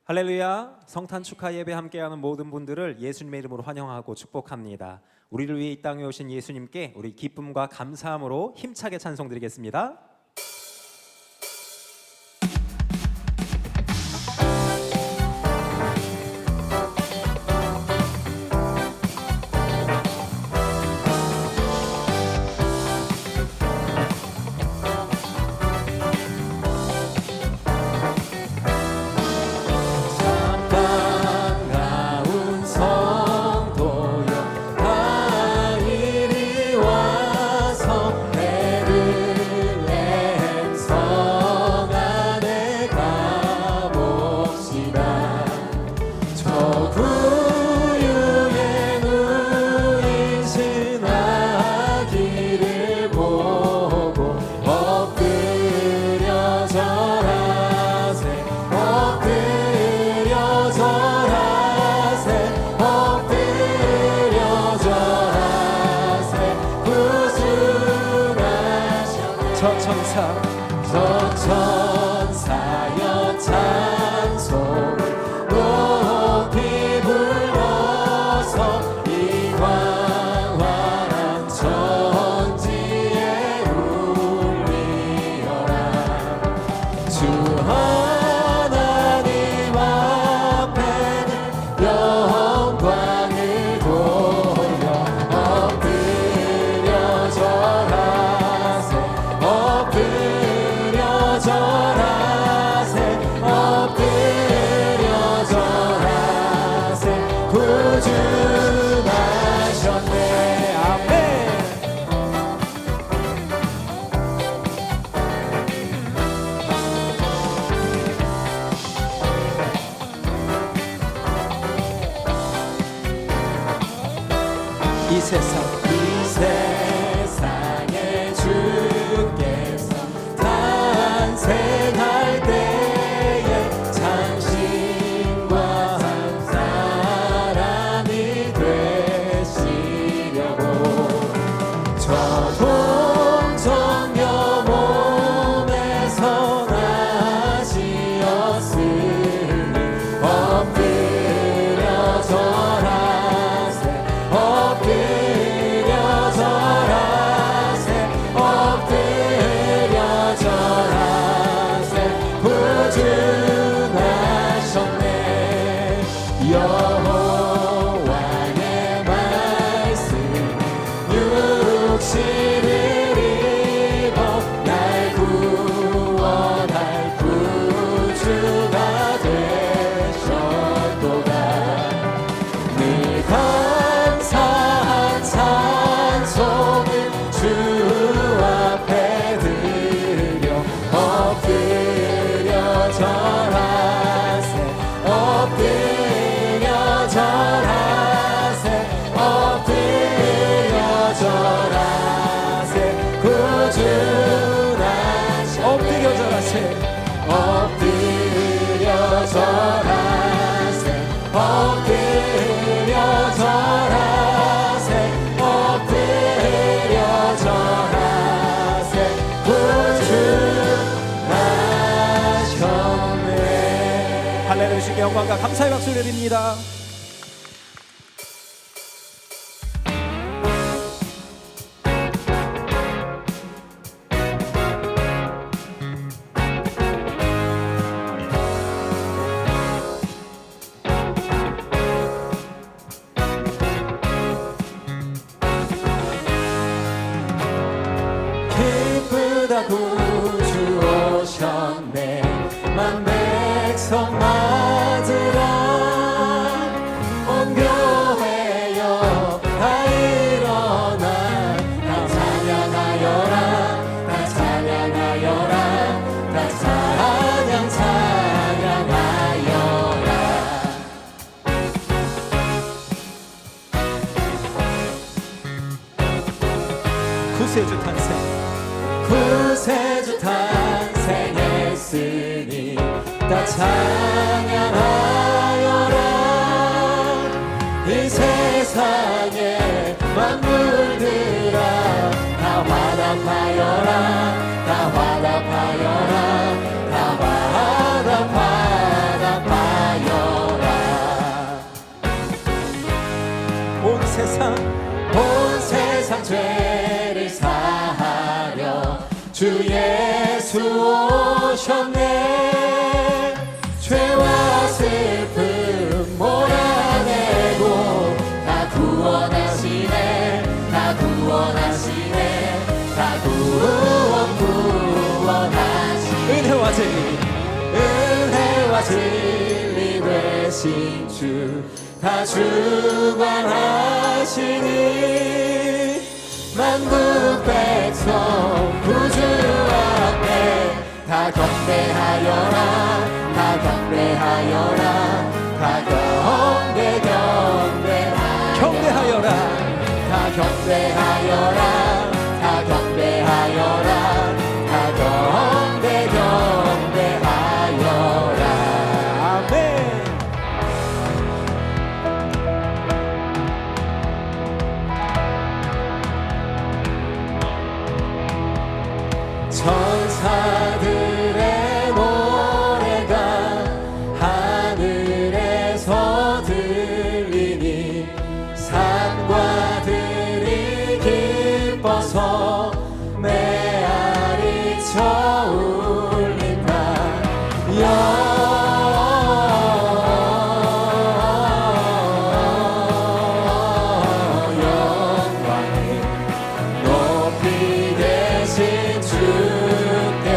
할렐루야. 성탄 축하 예배 함께하는 모든 분들을 예수님의 이름으로 환영하고 축복합니다. 우리를 위해 이 땅에 오신 예수님께 우리 기쁨과 감사함으로 힘차게 찬송드리겠습니다. 천사여 찬송을 높이 불러서 이 광활한 천지에 울리어라. 주 하나님 앞에는 영광을 돌려 엎드려 절하세. 엎드려 절하세. 엎드려 절하세. 구주 나셨네. 아멘. 이 세상에 주께서 탄생할 때에 장신과 한 사람이 되시려고 저 동정녀 몸에서 나시었으니 엎드려 절하세. 엎드려 절하세. 엎드려 절하세. 구주 나셨네. 여호와의 말씀 육신을 입어 날 구원할 구주가 되셨도다. 늘 감사한 찬송을 주 앞에 드려 엎드려 절하세. 엎드려 절하세. 엎드려 절하세. 구주 나셨네. 엎드려 절하세. 엎드려 절하세. 엎드려 절하세. 엎드려 절하세. 구주 나셨네. 할렐루야. 주께 영광과 감사의 박수를 드립니다. 기쁘다 구주 오셨네. 만백성 맞으라. 온 교회여 다 일어나. 다 찬양하여라. 다 찬양하여라. 다 찬양하여라. 구세주 탄생. 구세주 탄생했으니 다 찬양하여라. 이 세상의 만물들아 다 화답하여라. 다 화답하여라. 다 화답하여라. 주 예수 오셨네. 죄와 슬픔 몰아내고 다 구원하시네. 다 구원하시네. 다 구원하시네. 은혜와 진리, 은혜와 진리 되신 주 다 주관하시니 만국 백성 구주 앞에 다 경배하여라. 다 경배하여라. 다 경배하여라. 다 경배하여라. 다 경배하여라. 다 경배하여라. 아멘. 천사들의 노래가 하늘에서 들리니 산과 들이 기뻐서 메아리 쳐 울린다. 영광을 높이 계신 주께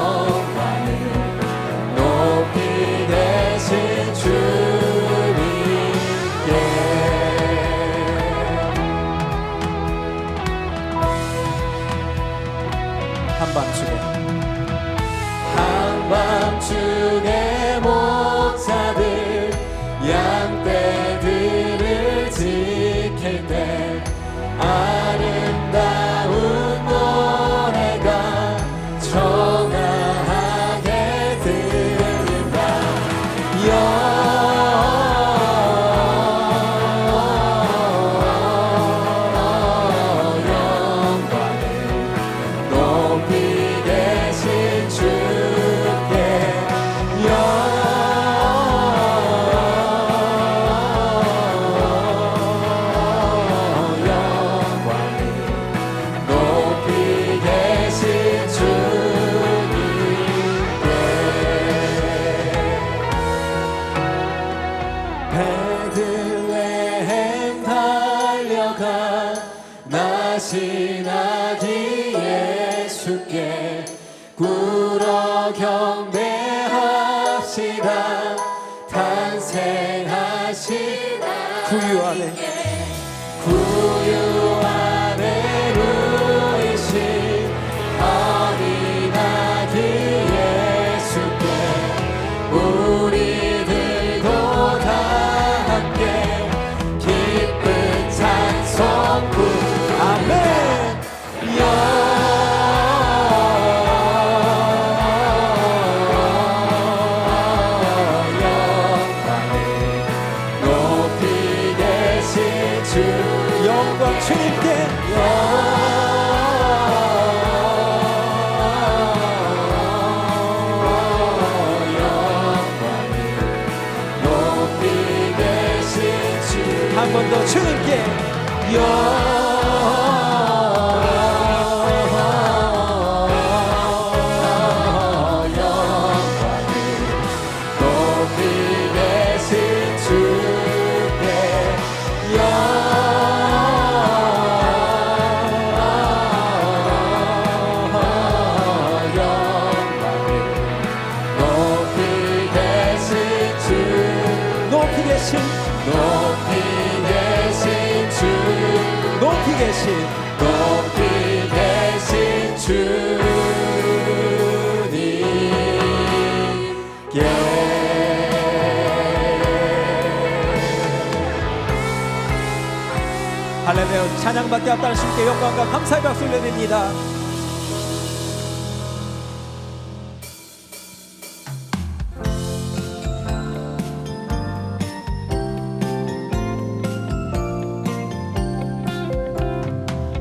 영광을 높이 계신 주님께 한밤중에 목자들 양떼들을 지킬 때 아름다운 노래가 청아하게 들린다. 영광을 높이 계신 주께 영광을 높이 계신 주님께 베들레헴 달려가 나신 아기 예수께 꿇어 경배합시다. 탄생하신 구유 안에 누이신 어린 아기 예수께 우리들도 다 함께 기쁜 찬송 부르며 아멘. 높이 계신 주 영광 주님께 높이 계신 주 한 번 더 주님께 높이 계신 주께 높이 계신 주 높이 계신 높이 계신 주 높이 계신 높이 계신 주님께 할렐루야. 찬양받게 합당한 주님께 영광과 감사의 박수 올려드립니다.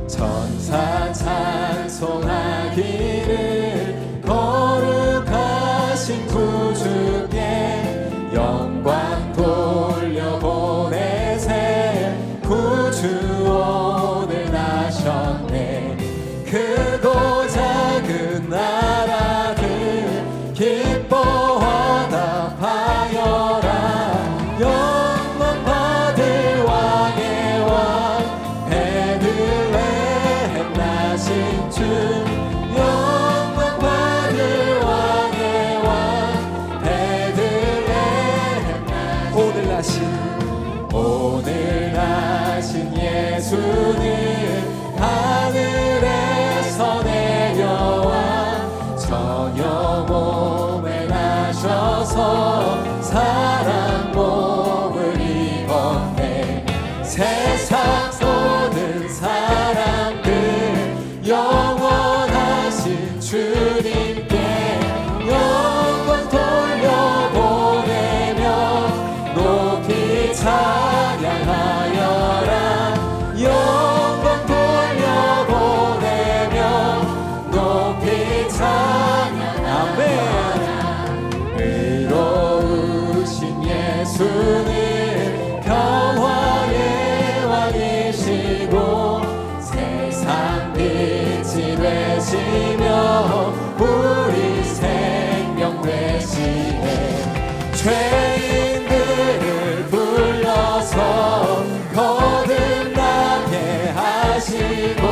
천사 찬송하기를 거룩하신 구주께 영광 돌려보 주 영광 받을 왕의 왕 베들레헴 오늘 나신 예수는 하늘에서 내려와 저녁 몸에 나셔서 사랑 몸을 입었네. 세상 모든 사람들 영원하신 주님께 영광 돌려보내며 높이 찬양하여라. 영광 돌려보내며 높이 찬양하여라. 의로우신 예수는 평화의 왕이시고 세상 빛이 되시며 우리 생명 되시네. 죄인들을 불러서 거듭나게 하시고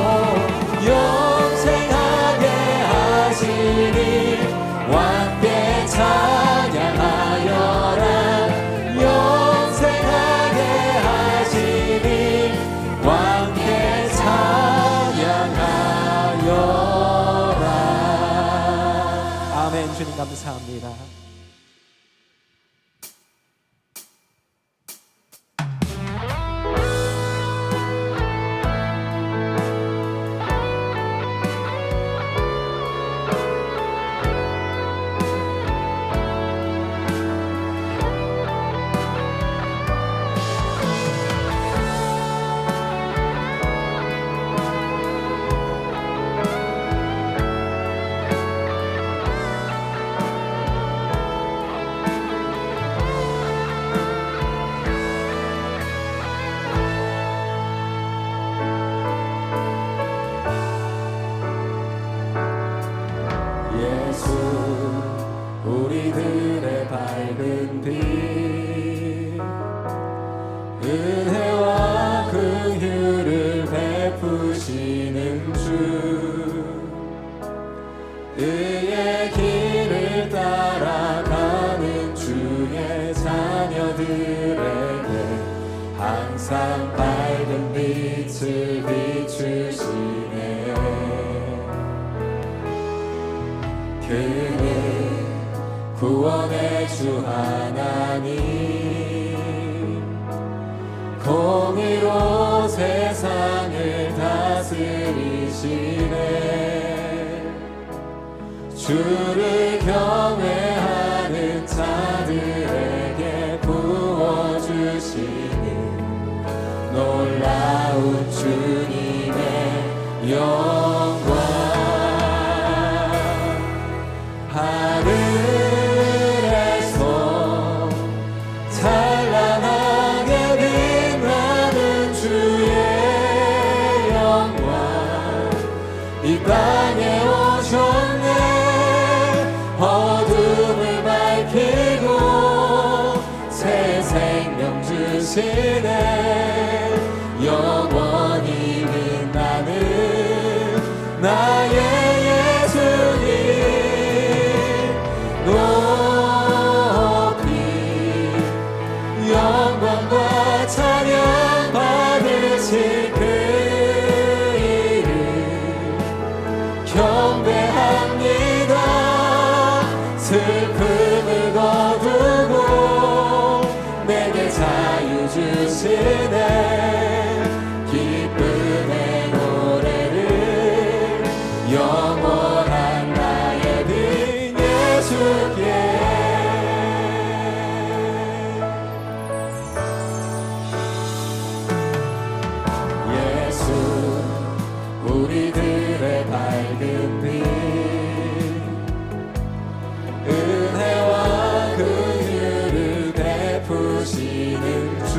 영생하게 하시니 왕께 찬양하여라. 영생하게 하시니 왕께 찬양하여라. 아멘. 주님 감사합니다. 예수 우리들의 밝은 빛 은혜와 긍휼을 베푸시는 주 의의 길을 따라가는 주의 자녀들에게 항상 밝은 빛을 비추시네. 그는 구원의 주 하나님 공의로 세상을 다스리시네. 주를 경외하는 자들에게 부어주시는 놀라운 주님의 영광. 하늘에서 찬란하게 빛나는 주의 영광 이 땅에 오셨네. 어둠을 밝히고 새 생명 주시네. 영원히 빛나는 나의 예수님 높이 영광과 찬양 받으실 그 이름 경배합니다. 슬픔을 거두고 내게 자유 주시네. 기쁨의 노래를 영원한 나의 빈 예수께 예수 우리들의 밝은 빛 은혜와 긍휼을 베푸시는 주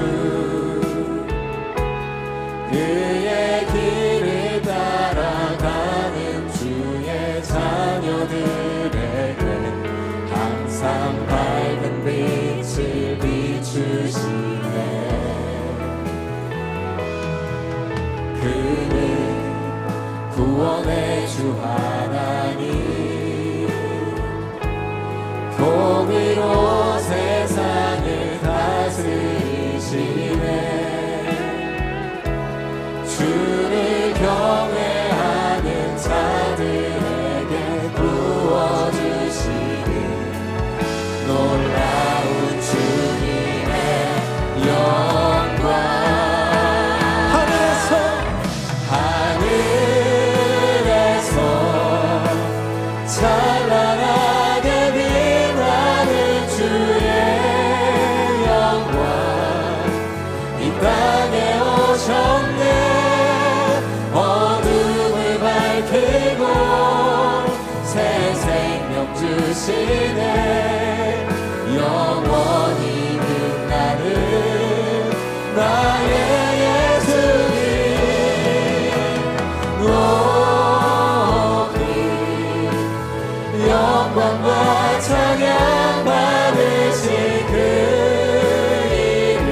그의 길을 따라가는 주 구원의 주 하나님 공의로 세상을 다스리시네 주를 경외하는 자들에게 부어주시는 놀라운 주님의 영광 하늘에서 찬란하게 빛나는 주의 영광 이 땅에 오셨네 어둠을 밝히고 새 생명 주시네 영원히 빛나는 나의 예수님 높이 영광과 찬양 받으신 그 이름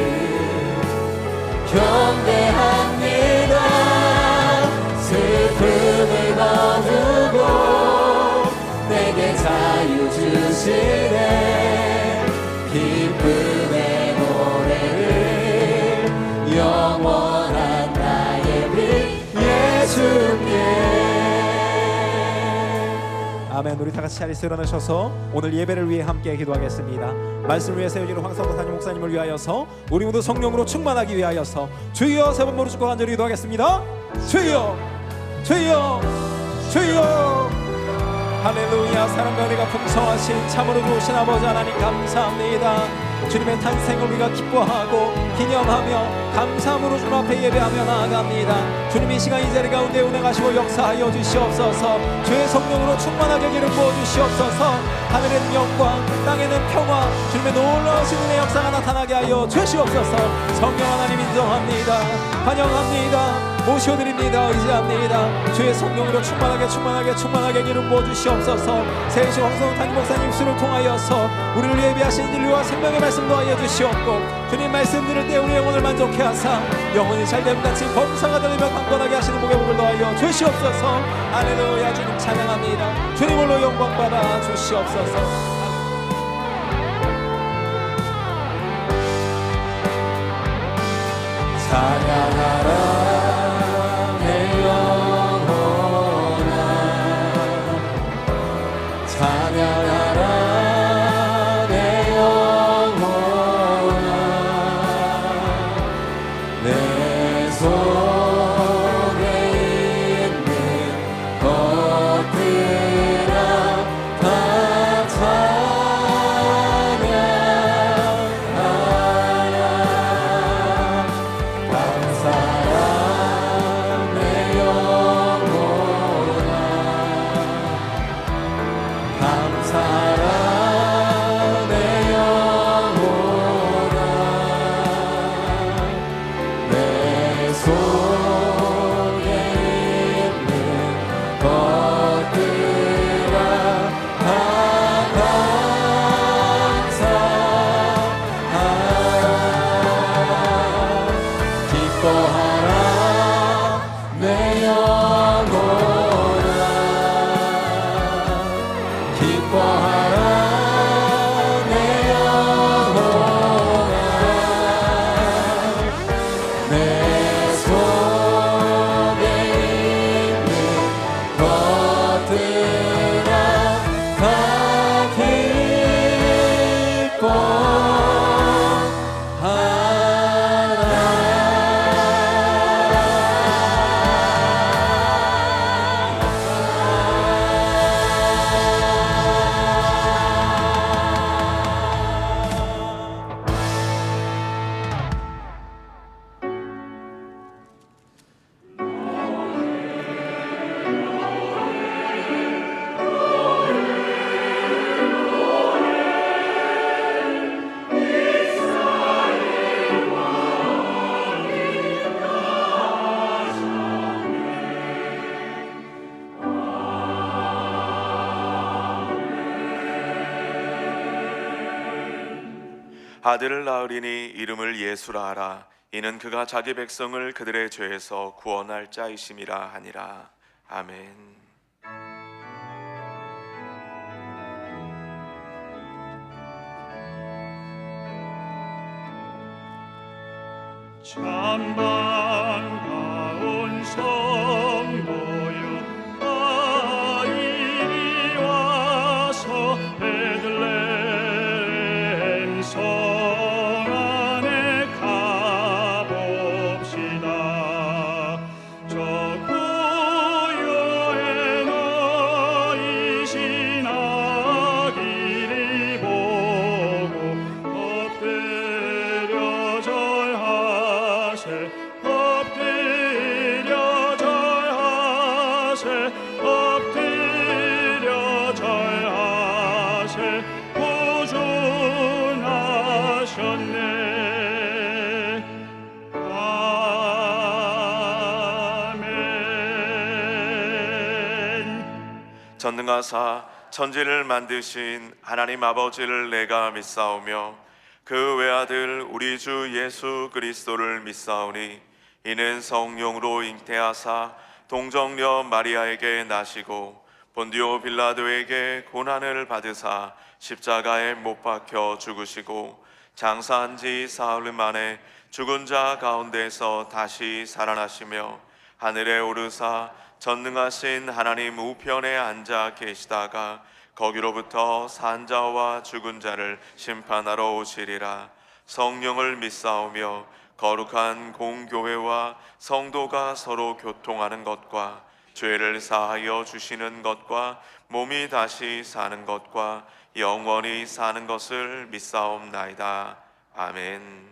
경배합니다 슬픔을 거두고 내게 자유 주시네 기쁨의 노래를 영원한 나의 빛 예수님 아멘. 우리 다 같이 자리에서 일어나셔서 오늘 예배를 위해 함께 기도하겠습니다. 말씀을 위해 세워지는 황성도 담임 목사님을 위하여서 우리 모두 성령으로 충만하기 위하여서 주여 세 번 무릎 꿇고 간절히 기도하겠습니다. 주여 주여 주여 할렐루야. 사랑과 은혜가 풍성하신 참으로 좋으신 아버지 하나님 감사합니다. 주님의 탄생을 우리가 기뻐하고 기념하며 감사함으로 주님 앞에 예배하며 나아갑니다. 주님 이 시간 이 자리 가운데 운행하시고 역사하여 주시옵소서. 주의 성령으로 충만하게 기름 부어주시옵소서. 하늘에는 영광 땅에는 평화 주님의 놀라우신 은혜 역사가 나타나게 하여 주시옵소서. 성령 하나님 인정합니다. 환영합니다. 모셔드립니다. 의지합니다. 주의 성령으로 충만하게 기름 부어주시옵소서. 세시 황성 담임 목사님 수를 통하여서 우리를 예비하신 진리와 생명의 말씀 더하여 주시옵고 주님 말씀 들을 때 우리의 영혼을 만족해 하사 영혼이 잘됨같이 범사가 들리며 강건하게 하시는 복의 복을 더하여 주시옵소서. 할렐루야. 주님 찬양합니다. 주님 홀로 영광 받아 주시옵소서. 찬양하라 내 영혼아 찬양하라 내 영혼아 내 속에 있는 것들아 다 아들을 낳으리니 이름을 예수라 하라. 이는 그가 자기 백성을 그들의 죄에서 구원할 자이심이라 하니라. 아멘. 참 반가운 성도여 다 이리 와서 베들레헴 성 안에 가봅시다. 저 고요에 너희신 아기를 보고 엎드려 절하세 엎드려 절하세 엎드려 절하세 보존하셨네. 아멘. 전능하사 천지를 만드신 하나님 아버지를 내가 믿사오며 그 외아들 우리 주 예수 그리스도를 믿사오니 이는 성령으로 잉태하사 동정녀 마리아에게 나시고 본디오 빌라도에게 고난을 받으사 십자가에 못 박혀 죽으시고 장사한 지 사흘 만에 죽은 자 가운데서 다시 살아나시며 하늘에 오르사 전능하신 하나님 우편에 앉아 계시다가 거기로부터 산 자와 죽은 자를 심판하러 오시리라. 성령을 믿사오며 거룩한 공교회와 성도가 서로 교통하는 것과 죄를 사하여 주시는 것과 몸이 다시 사는 것과 영원히 사는 것을 믿사옵나이다. 아멘.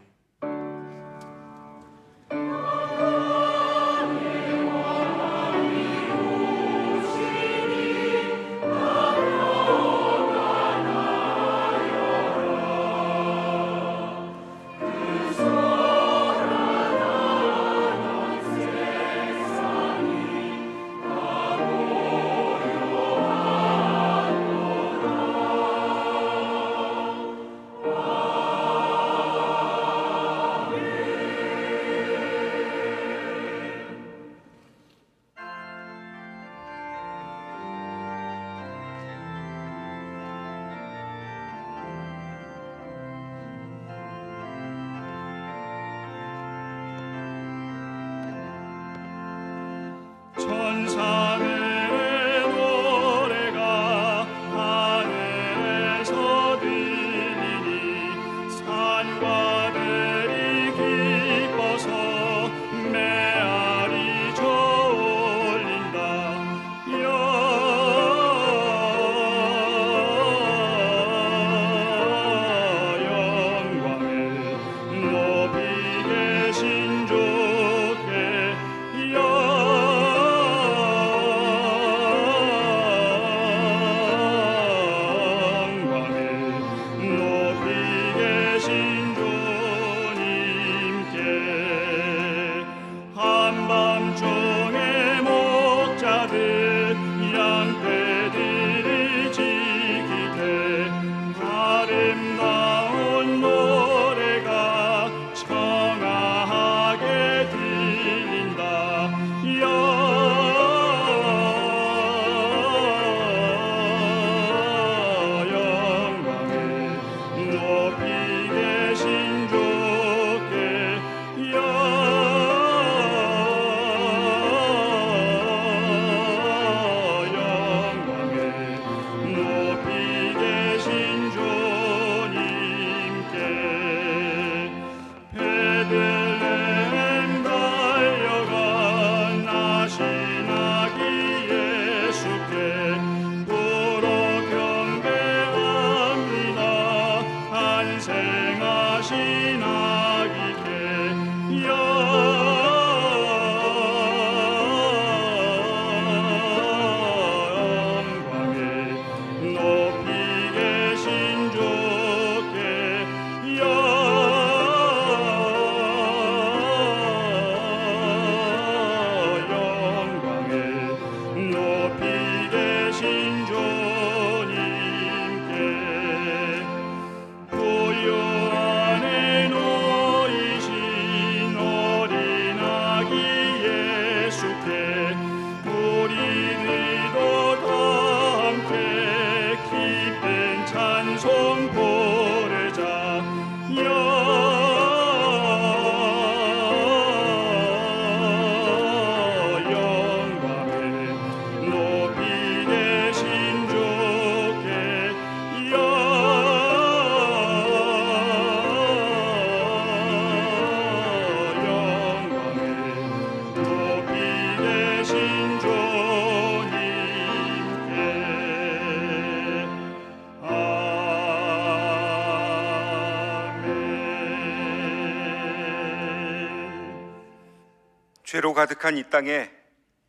죄로 가득한 이 땅에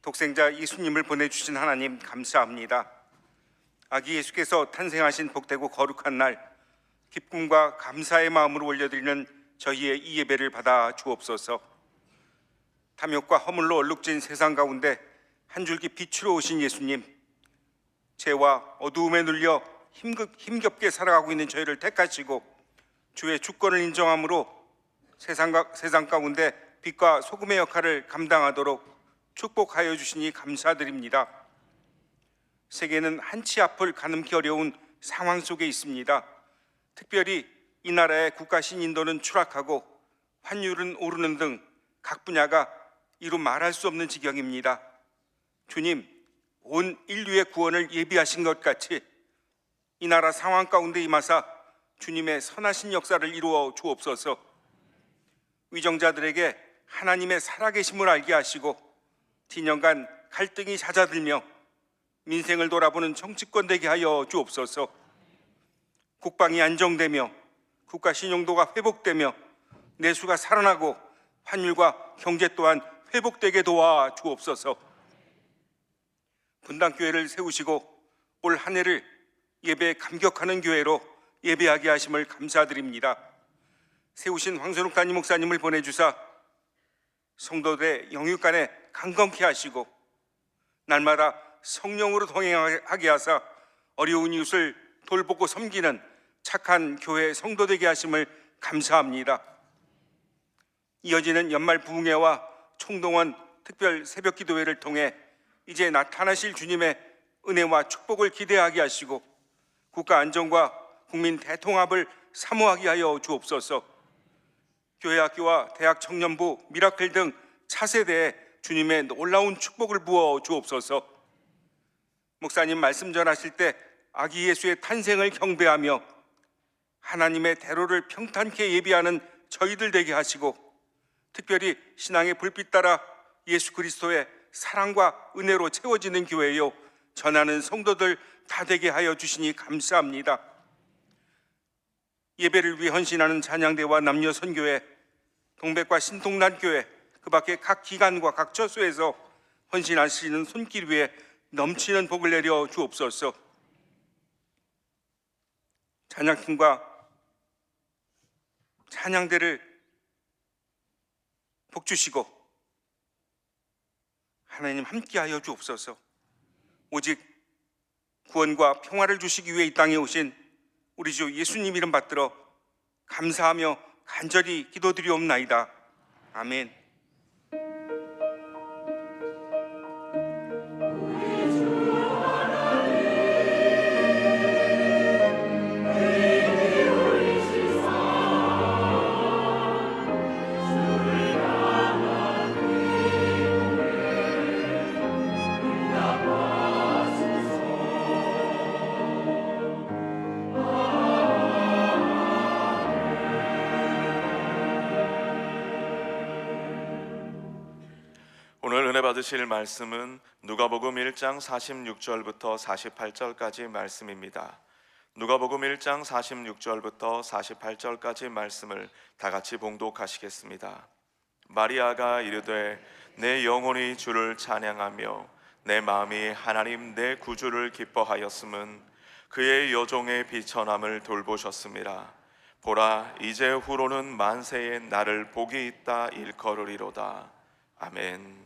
독생자 예수님을 보내주신 하나님 감사합니다. 아기 예수께서 탄생하신 복되고 거룩한 날, 기쁨과 감사의 마음으로 올려드리는 저희의 이 예배를 받아 주옵소서. 탐욕과 허물로 얼룩진 세상 가운데 한 줄기 빛으로 오신 예수님, 죄와 어두움에 눌려 힘겹게 살아가고 있는 저희를 택하시고 주의 주권을 인정함으로 세상 가운데 빛과 소금의 역할을 감당하도록 축복하여 주시니 감사드립니다. 세계는 한치 앞을 가늠기 어려운 상황 속에 있습니다. 특별히 이 나라의 국가 신인도는 추락하고 환율은 오르는 등 각 분야가 이루 말할 수 없는 지경입니다. 주님, 온 인류의 구원을 예비하신 것 같이 이 나라 상황 가운데 임하사 주님의 선하신 역사를 이루어 주옵소서. 위정자들에게 하나님의 살아계심을 알게 하시고 진영간 갈등이 잦아들며 민생을 돌아보는 정치권 되게 하여 주옵소서. 국방이 안정되며 국가 신용도가 회복되며 내수가 살아나고 환율과 경제 또한 회복되게 도와 주옵소서. 분당교회를 세우시고 올 한 해를 예배에 감격하는 교회로 예배하게 하심을 감사드립니다. 세우신 황선욱 담임 목사님을 보내주사 성도들의 영육간에 강건케 하시고 날마다 성령으로 동행하게 하사 어려운 이웃을 돌보고 섬기는 착한 교회 성도 되게 하심을 감사합니다. 이어지는 연말 부흥회와 총동원 특별 새벽 기도회를 통해 이제 나타나실 주님의 은혜와 축복을 기대하게 하시고 국가 안정과 국민 대통합을 사모하게 하여 주옵소서. 교회 학교와 대학 청년부 미라클 등 차세대에 주님의 놀라운 축복을 부어 주옵소서. 목사님 말씀 전하실 때 아기 예수의 탄생을 경배하며 하나님의 대로를 평탄케 예비하는 저희들 되게 하시고 특별히 신앙의 불빛 따라 예수 그리스도의 사랑과 은혜로 채워지는 교회요 전하는 성도들 다 되게 하여 주시니 감사합니다. 예배를 위해 헌신하는 찬양대와 남녀 선교회, 동백과 신통란교회, 그 밖에 각 기관과 각 처소에서 헌신하시는 손길 위에 넘치는 복을 내려 주옵소서. 찬양팀과 찬양대를 복주시고 하나님 함께하여 주옵소서. 오직 구원과 평화를 주시기 위해 이 땅에 오신 우리 주 예수님 이름 받들어 감사하며 간절히 기도드리옵나이다. 아멘. 오늘 은혜 받으실 말씀은 누가복음 1장 46절부터 48절까지 말씀입니다. 누가복음 1장 46절부터 48절까지 말씀을 다 같이 봉독하시겠습니다. 마리아가 이르되 내 영혼이 주를 찬양하며 내 마음이 하나님 내 구주를 기뻐하였음은 그의 여종의 비천함을 돌보셨음이라. 보라, 이제 후로는 만세에 나를 복이 있다 일컬으리로다. 아멘.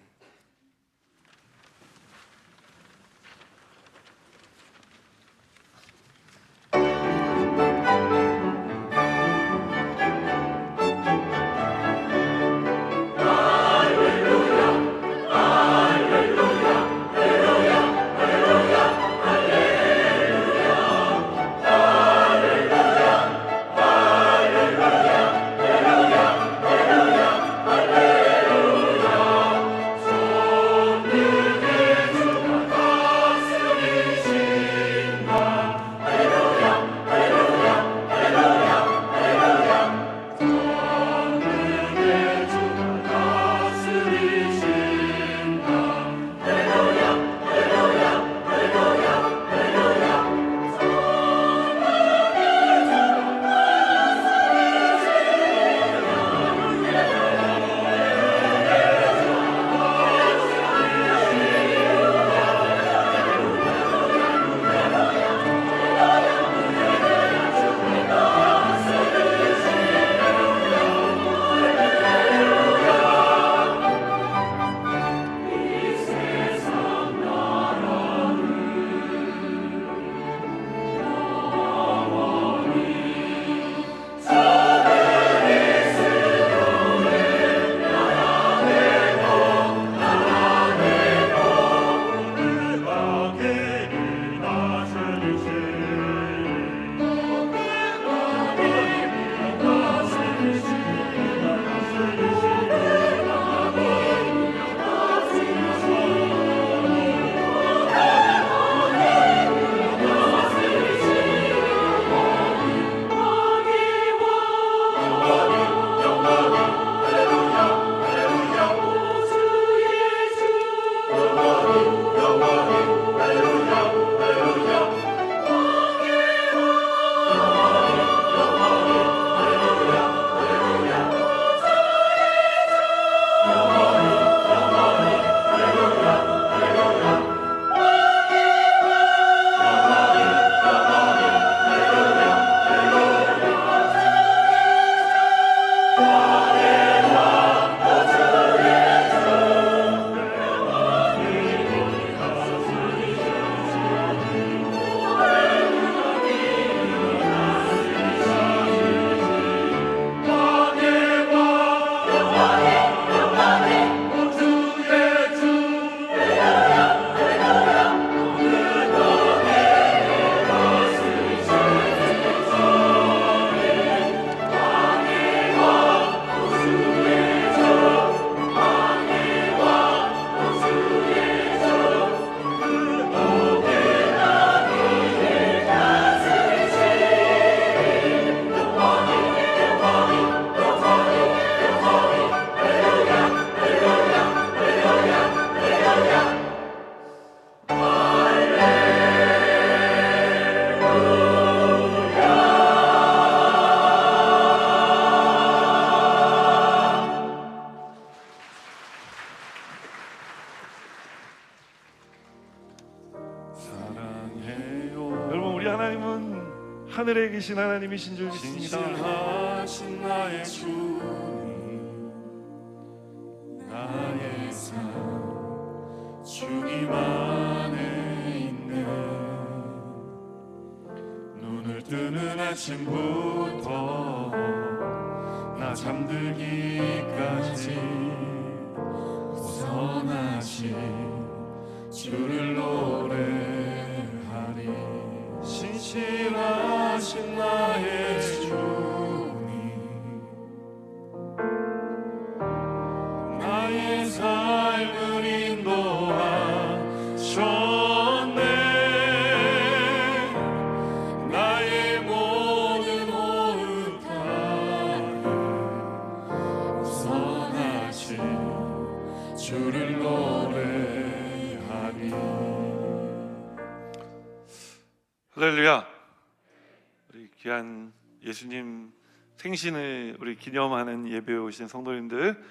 하나님은 하늘에 계신 하나님이신 줄 믿습니다. 진실하신 나의 주님, 나의 삶 주님 안에 있네. 눈을 뜨는 아침부터 나 잠들기까지 선하신 주를 노래하리. 신실하신 나의 주님, 나의 삶을 인도하셨네. 나의 모든 호흡하에 선하신 주를 노래하리. 할렐루야. 우리 귀한 예수님 생신을 우리 기념하는 예배에 오신 성도님들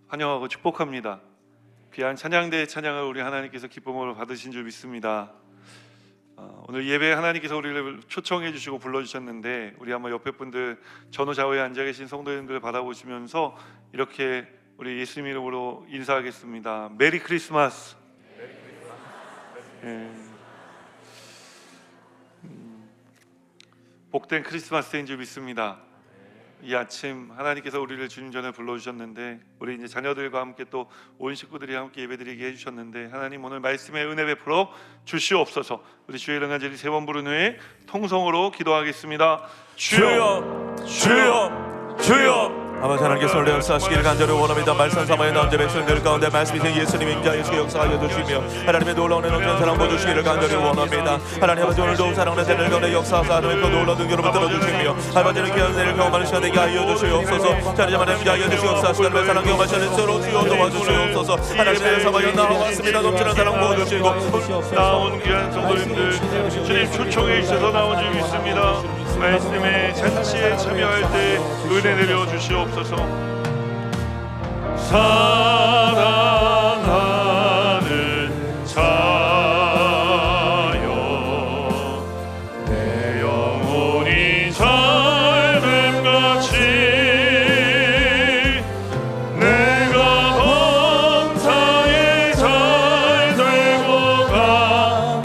환영하고 축복합니다. 귀한 찬양대의 찬양을 우리 하나님께서 기쁨으로 받으신 줄 믿습니다. 오늘 예배에 하나님께서 우리를 초청해 주시고 불러주셨는데, 우리 한번 옆에 분들 전후 좌우에 앉아 계신 성도님들을 바라보시면서 이렇게 우리 예수님 이름으로 인사하겠습니다. 메리 크리스마스. 예. 복된 크리스마스인 줄 믿습니다. 이 아침 하나님께서 우리를 주님 전에 불러주셨는데, 우리 이제 자녀들과 함께 또 온 식구들이 함께 예배드리게 해주셨는데, 하나님 오늘 말씀의 은혜 베풀어 주시옵소서. 우리 주의 이름 간절히 3번 부른 후에 통성으로 기도하겠습니다. 주여, 주여, 주여. 아버지 하나님께서 오늘 역사하시기를 간절히 원합니다. 말씀 삼아의 남자 백성들 가운데 말씀이신 예수님 인자 예수의 역사하여 주시며 하나님의 놀라운 은총 사랑 보여주시기를 간절히 원합니다. 하나님 아버지 오늘도 사랑하는 새들 가운데 역사하사 하나님의 그 놀라운 능력을 들어주시며 아버지는 귀한 새를 경험하는 시간 되게 하여 주시옵소서. 자리자만 인자 하여 주시옵소서. 하나님의 사랑 경험하시는 서로 주여 도와주시옵소서. 하나님의 사랑하여 나왔습니다. 넘치는 사랑 보여주시고 나온 귀한 성도님들 주님 초청해 주셔서 나온 줄 믿습니다. 말씀의 잔치에 참여할 때 은혜 내려 주시옵소서. 사랑하는 자여, 내 영혼이 잘됨같이 내가 범사에 잘 되고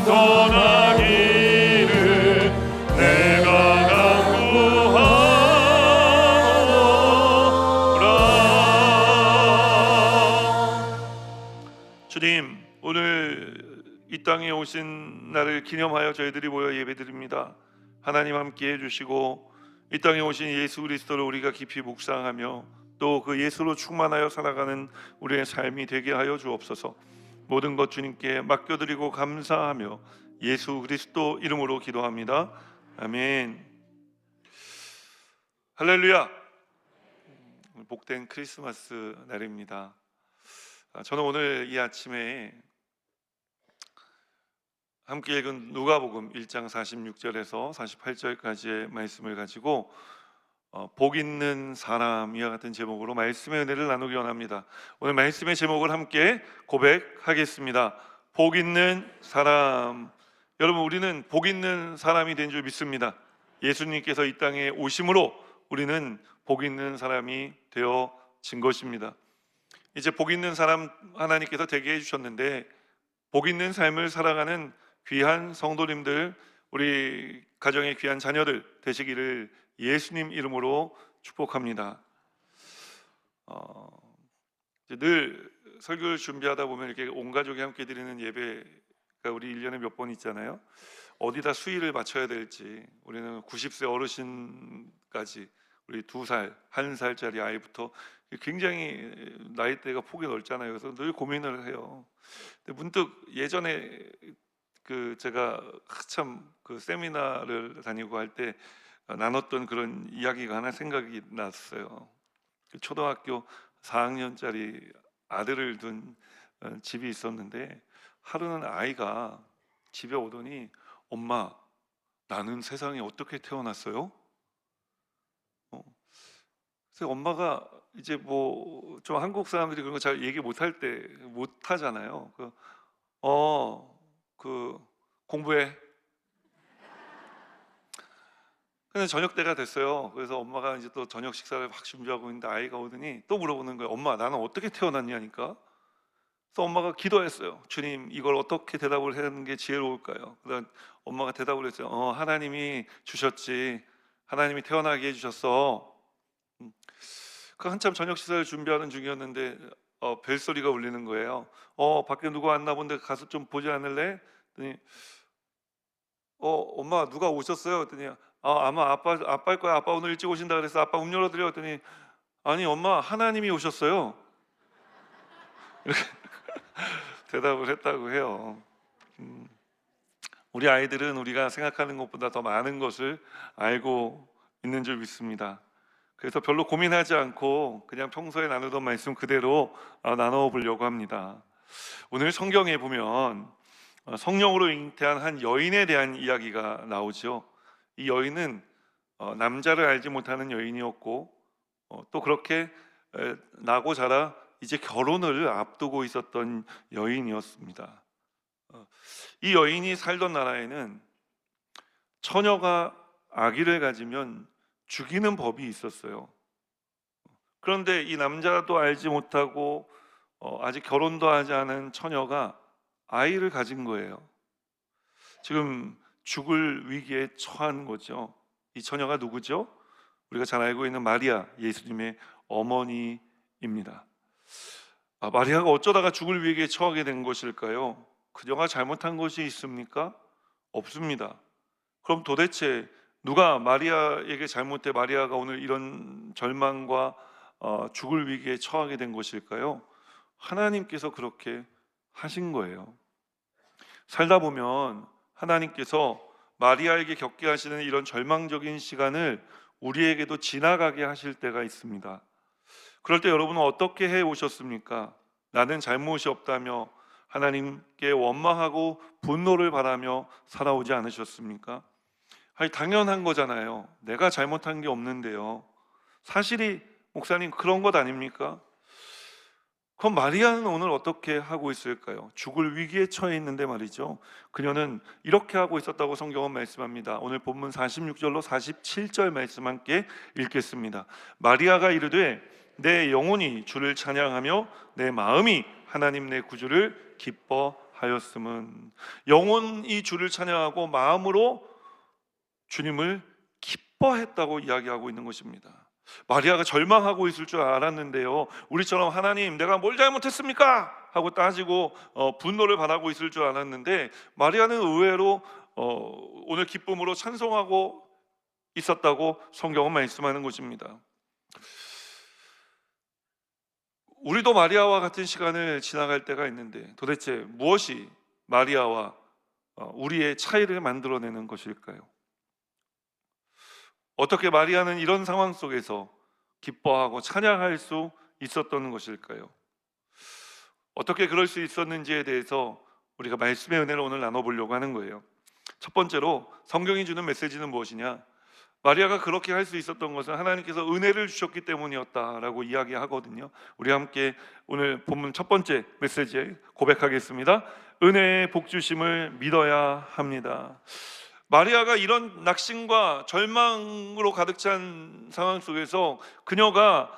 떠나기를 내가 주님, 오늘 이 땅에 오신 날을 기념하여 저희들이 모여 예배드립니다. 하나님 함께 해주시고 이 땅에 오신 예수 그리스도를 우리가 깊이 묵상하며 또 그 예수로 충만하여 살아가는 우리의 삶이 되게 하여 주옵소서. 모든 것 주님께 맡겨드리고 감사하며 예수 그리스도 이름으로 기도합니다. 아멘. 할렐루야. 복된 크리스마스 날입니다. 저는 오늘 이 아침에 함께 읽은 누가복음 1장 46절에서 48절까지의 말씀을 가지고 복 있는 사람 이와 같은 제목으로 말씀의 은혜를 나누기 원합니다. 오늘 말씀의 제목을 함께 고백하겠습니다. 복 있는 사람. 여러분, 우리는 복 있는 사람이 된 줄 믿습니다. 예수님께서 이 땅에 오심으로 우리는 복 있는 사람이 되어진 것입니다. 이제 복 있는 사람 하나님께서 되게 해주셨는데, 복 있는 삶을 살아가는 귀한 성도님들, 우리 가정의 귀한 자녀들 되시기를 예수님 이름으로 축복합니다. 늘 설교를 준비하다 보면 이렇게 온 가족이 함께 드리는 예배가 우리 1년에 몇 번 있잖아요. 어디다 수위를 맞춰야 될지, 우리는 90세 어르신까지 우리 2살, 1살짜리 아이부터 굉장히 나이대가 폭이 넓잖아요. 그래서 늘 고민을 해요. 근데 문득 예전에 제가 한참 세미나를 다니고 할 때 나눴던 그런 이야기가 하나 생각이 났어요. 초등학교 4학년짜리 아들을 둔 집이 있었는데, 하루는 아이가 집에 오더니 엄마, 나는 세상에 어떻게 태어났어요? 그래서 엄마가 이제 좀 한국 사람들이 그런 거 잘 얘기 못할 때 못하잖아요. 공부해. 근데 저녁 때가 됐어요. 그래서 엄마가 이제 또 저녁 식사를 막 준비하고 있는데 아이가 오더니 또 물어보는 거예요. 엄마, 나는 어떻게 태어났냐니까. 그래서 엄마가 기도했어요. 주님, 이걸 어떻게 대답을 하는 게 지혜로울까요? 그래서 엄마가 대답을 했어요. 하나님이 주셨지. 하나님이 태어나게 해주셨어. 그 한참 저녁 식사를 준비하는 중이었는데 벨소리가 울리는 거예요. 밖에 누가 왔나 본데 가서 좀 보지 않을래? 그랬더니 엄마 누가 오셨어요? 그랬더니 아마 아빠일 거야. 아빠 오늘 일찍 오신다 그래서 아빠 문 열어드려. 그랬더니 아니 엄마, 하나님이 오셨어요. 이렇게 대답을 했다고 해요. 우리 아이들은 우리가 생각하는 것보다 더 많은 것을 알고 있는 줄 믿습니다. 그래서 별로 고민하지 않고 그냥 평소에 나누던 말씀 그대로 나눠보려고 합니다. 오늘 성경에 보면 성령으로 잉태한 한 여인에 대한 이야기가 나오죠. 이 여인은 남자를 알지 못하는 여인이었고 또 그렇게 나고 자라 이제 결혼을 앞두고 있었던 여인이었습니다. 이 여인이 살던 나라에는 처녀가 아기를 가지면 죽이는 법이 있었어요. 그런데 이 남자도 알지 못하고 아직 결혼도 하지 않은 처녀가 아이를 가진 거예요. 지금 죽을 위기에 처한 거죠. 이 처녀가 누구죠? 우리가 잘 알고 있는 마리아, 예수님의 어머니입니다. 마리아가 어쩌다가 죽을 위기에 처하게 된 것일까요? 그녀가 잘못한 것이 있습니까? 없습니다. 그럼 도대체 누가 마리아에게 잘못해 마리아가 오늘 이런 절망과 죽을 위기에 처하게 된 것일까요? 하나님께서 그렇게 하신 거예요. 살다 보면 하나님께서 마리아에게 겪게 하시는 이런 절망적인 시간을 우리에게도 지나가게 하실 때가 있습니다. 그럴 때 여러분은 어떻게 해 오셨습니까? 나는 잘못이 없다며 하나님께 원망하고 분노를 바라며 살아오지 않으셨습니까? 아니, 당연한 거잖아요. 내가 잘못한 게 없는데요. 사실이 목사님 그런 것 아닙니까? 그럼 마리아는 오늘 어떻게 하고 있을까요? 죽을 위기에 처해 있는데 말이죠. 그녀는 이렇게 하고 있었다고 성경은 말씀합니다. 오늘 본문 46절로 47절 말씀 함께 읽겠습니다. 마리아가 이르되 내 영혼이 주를 찬양하며 내 마음이 하나님 내 구주를 기뻐하였음은. 영혼이 주를 찬양하고 마음으로 주님을 기뻐했다고 이야기하고 있는 것입니다. 마리아가 절망하고 있을 줄 알았는데요, 우리처럼 하나님 내가 뭘 잘못했습니까? 하고 따지고 분노를 바라고 있을 줄 알았는데 마리아는 의외로 오늘 기쁨으로 찬송하고 있었다고 성경은 말씀하는 것입니다. 우리도 마리아와 같은 시간을 지나갈 때가 있는데 도대체 무엇이 마리아와 우리의 차이를 만들어내는 것일까요? 어떻게 마리아는 이런 상황 속에서 기뻐하고 찬양할 수 있었던 것일까요? 어떻게 그럴 수 있었는지에 대해서 우리가 말씀의 은혜를 오늘 나눠보려고 하는 거예요. 첫 번째로 성경이 주는 메시지는 무엇이냐? 마리아가 그렇게 할 수 있었던 것은 하나님께서 은혜를 주셨기 때문이었다라고 이야기하거든요. 우리 함께 오늘 본문 첫 번째 메시지에 고백하겠습니다. 은혜의 복 주심을 믿어야 합니다. 마리아가 이런 낙심과 절망으로 가득 찬 상황 속에서 그녀가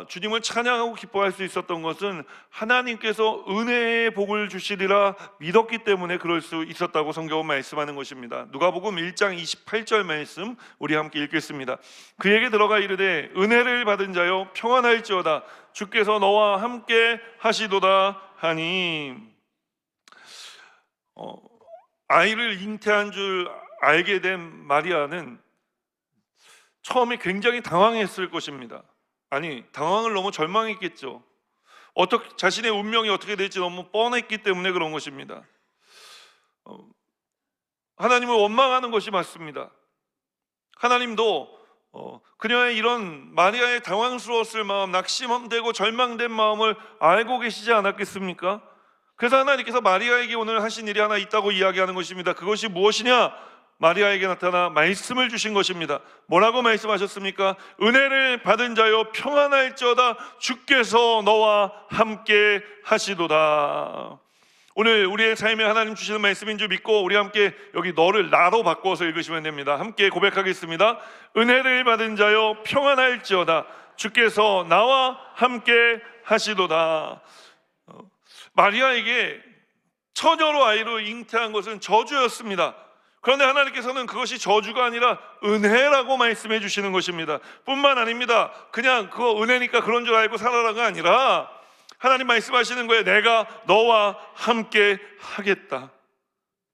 주님을 찬양하고 기뻐할 수 있었던 것은 하나님께서 은혜의 복을 주시리라 믿었기 때문에 그럴 수 있었다고 성경은 말씀하는 것입니다. 누가복음 1장 28절 말씀 우리 함께 읽겠습니다. 그에게 들어가 이르되 은혜를 받은 자여 평안할지어다 주께서 너와 함께 하시도다 하니. 아이를 잉태한 줄 알게 된 마리아는 처음에 굉장히 당황했을 것입니다. 아니, 당황을 너무 절망했겠죠. 자신의 운명이 어떻게 될지 너무 뻔했기 때문에 그런 것입니다. 하나님을 원망하는 것이 맞습니다. 하나님도 그녀의 이런 마리아의 당황스러웠을 마음, 낙심되고 절망된 마음을 알고 계시지 않았겠습니까? 그래서 하나님께서 마리아에게 오늘 하신 일이 하나 있다고 이야기하는 것입니다. 그것이 무엇이냐? 마리아에게 나타나 말씀을 주신 것입니다. 뭐라고 말씀하셨습니까? 은혜를 받은 자여 평안할지어다 주께서 너와 함께 하시도다. 오늘 우리의 삶에 하나님 주시는 말씀인 줄 믿고 우리 함께 여기 너를 나로 바꿔서 읽으시면 됩니다. 함께 고백하겠습니다. 은혜를 받은 자여 평안할지어다. 주께서 나와 함께 하시도다. 마리아에게 처녀로 아이로 잉태한 것은 저주였습니다. 그런데 하나님께서는 그것이 저주가 아니라 은혜라고 말씀해 주시는 것입니다. 뿐만 아닙니다. 그냥 그거 은혜니까 그런 줄 알고 살아라가 아니라 하나님 말씀하시는 거예요. 내가 너와 함께 하겠다.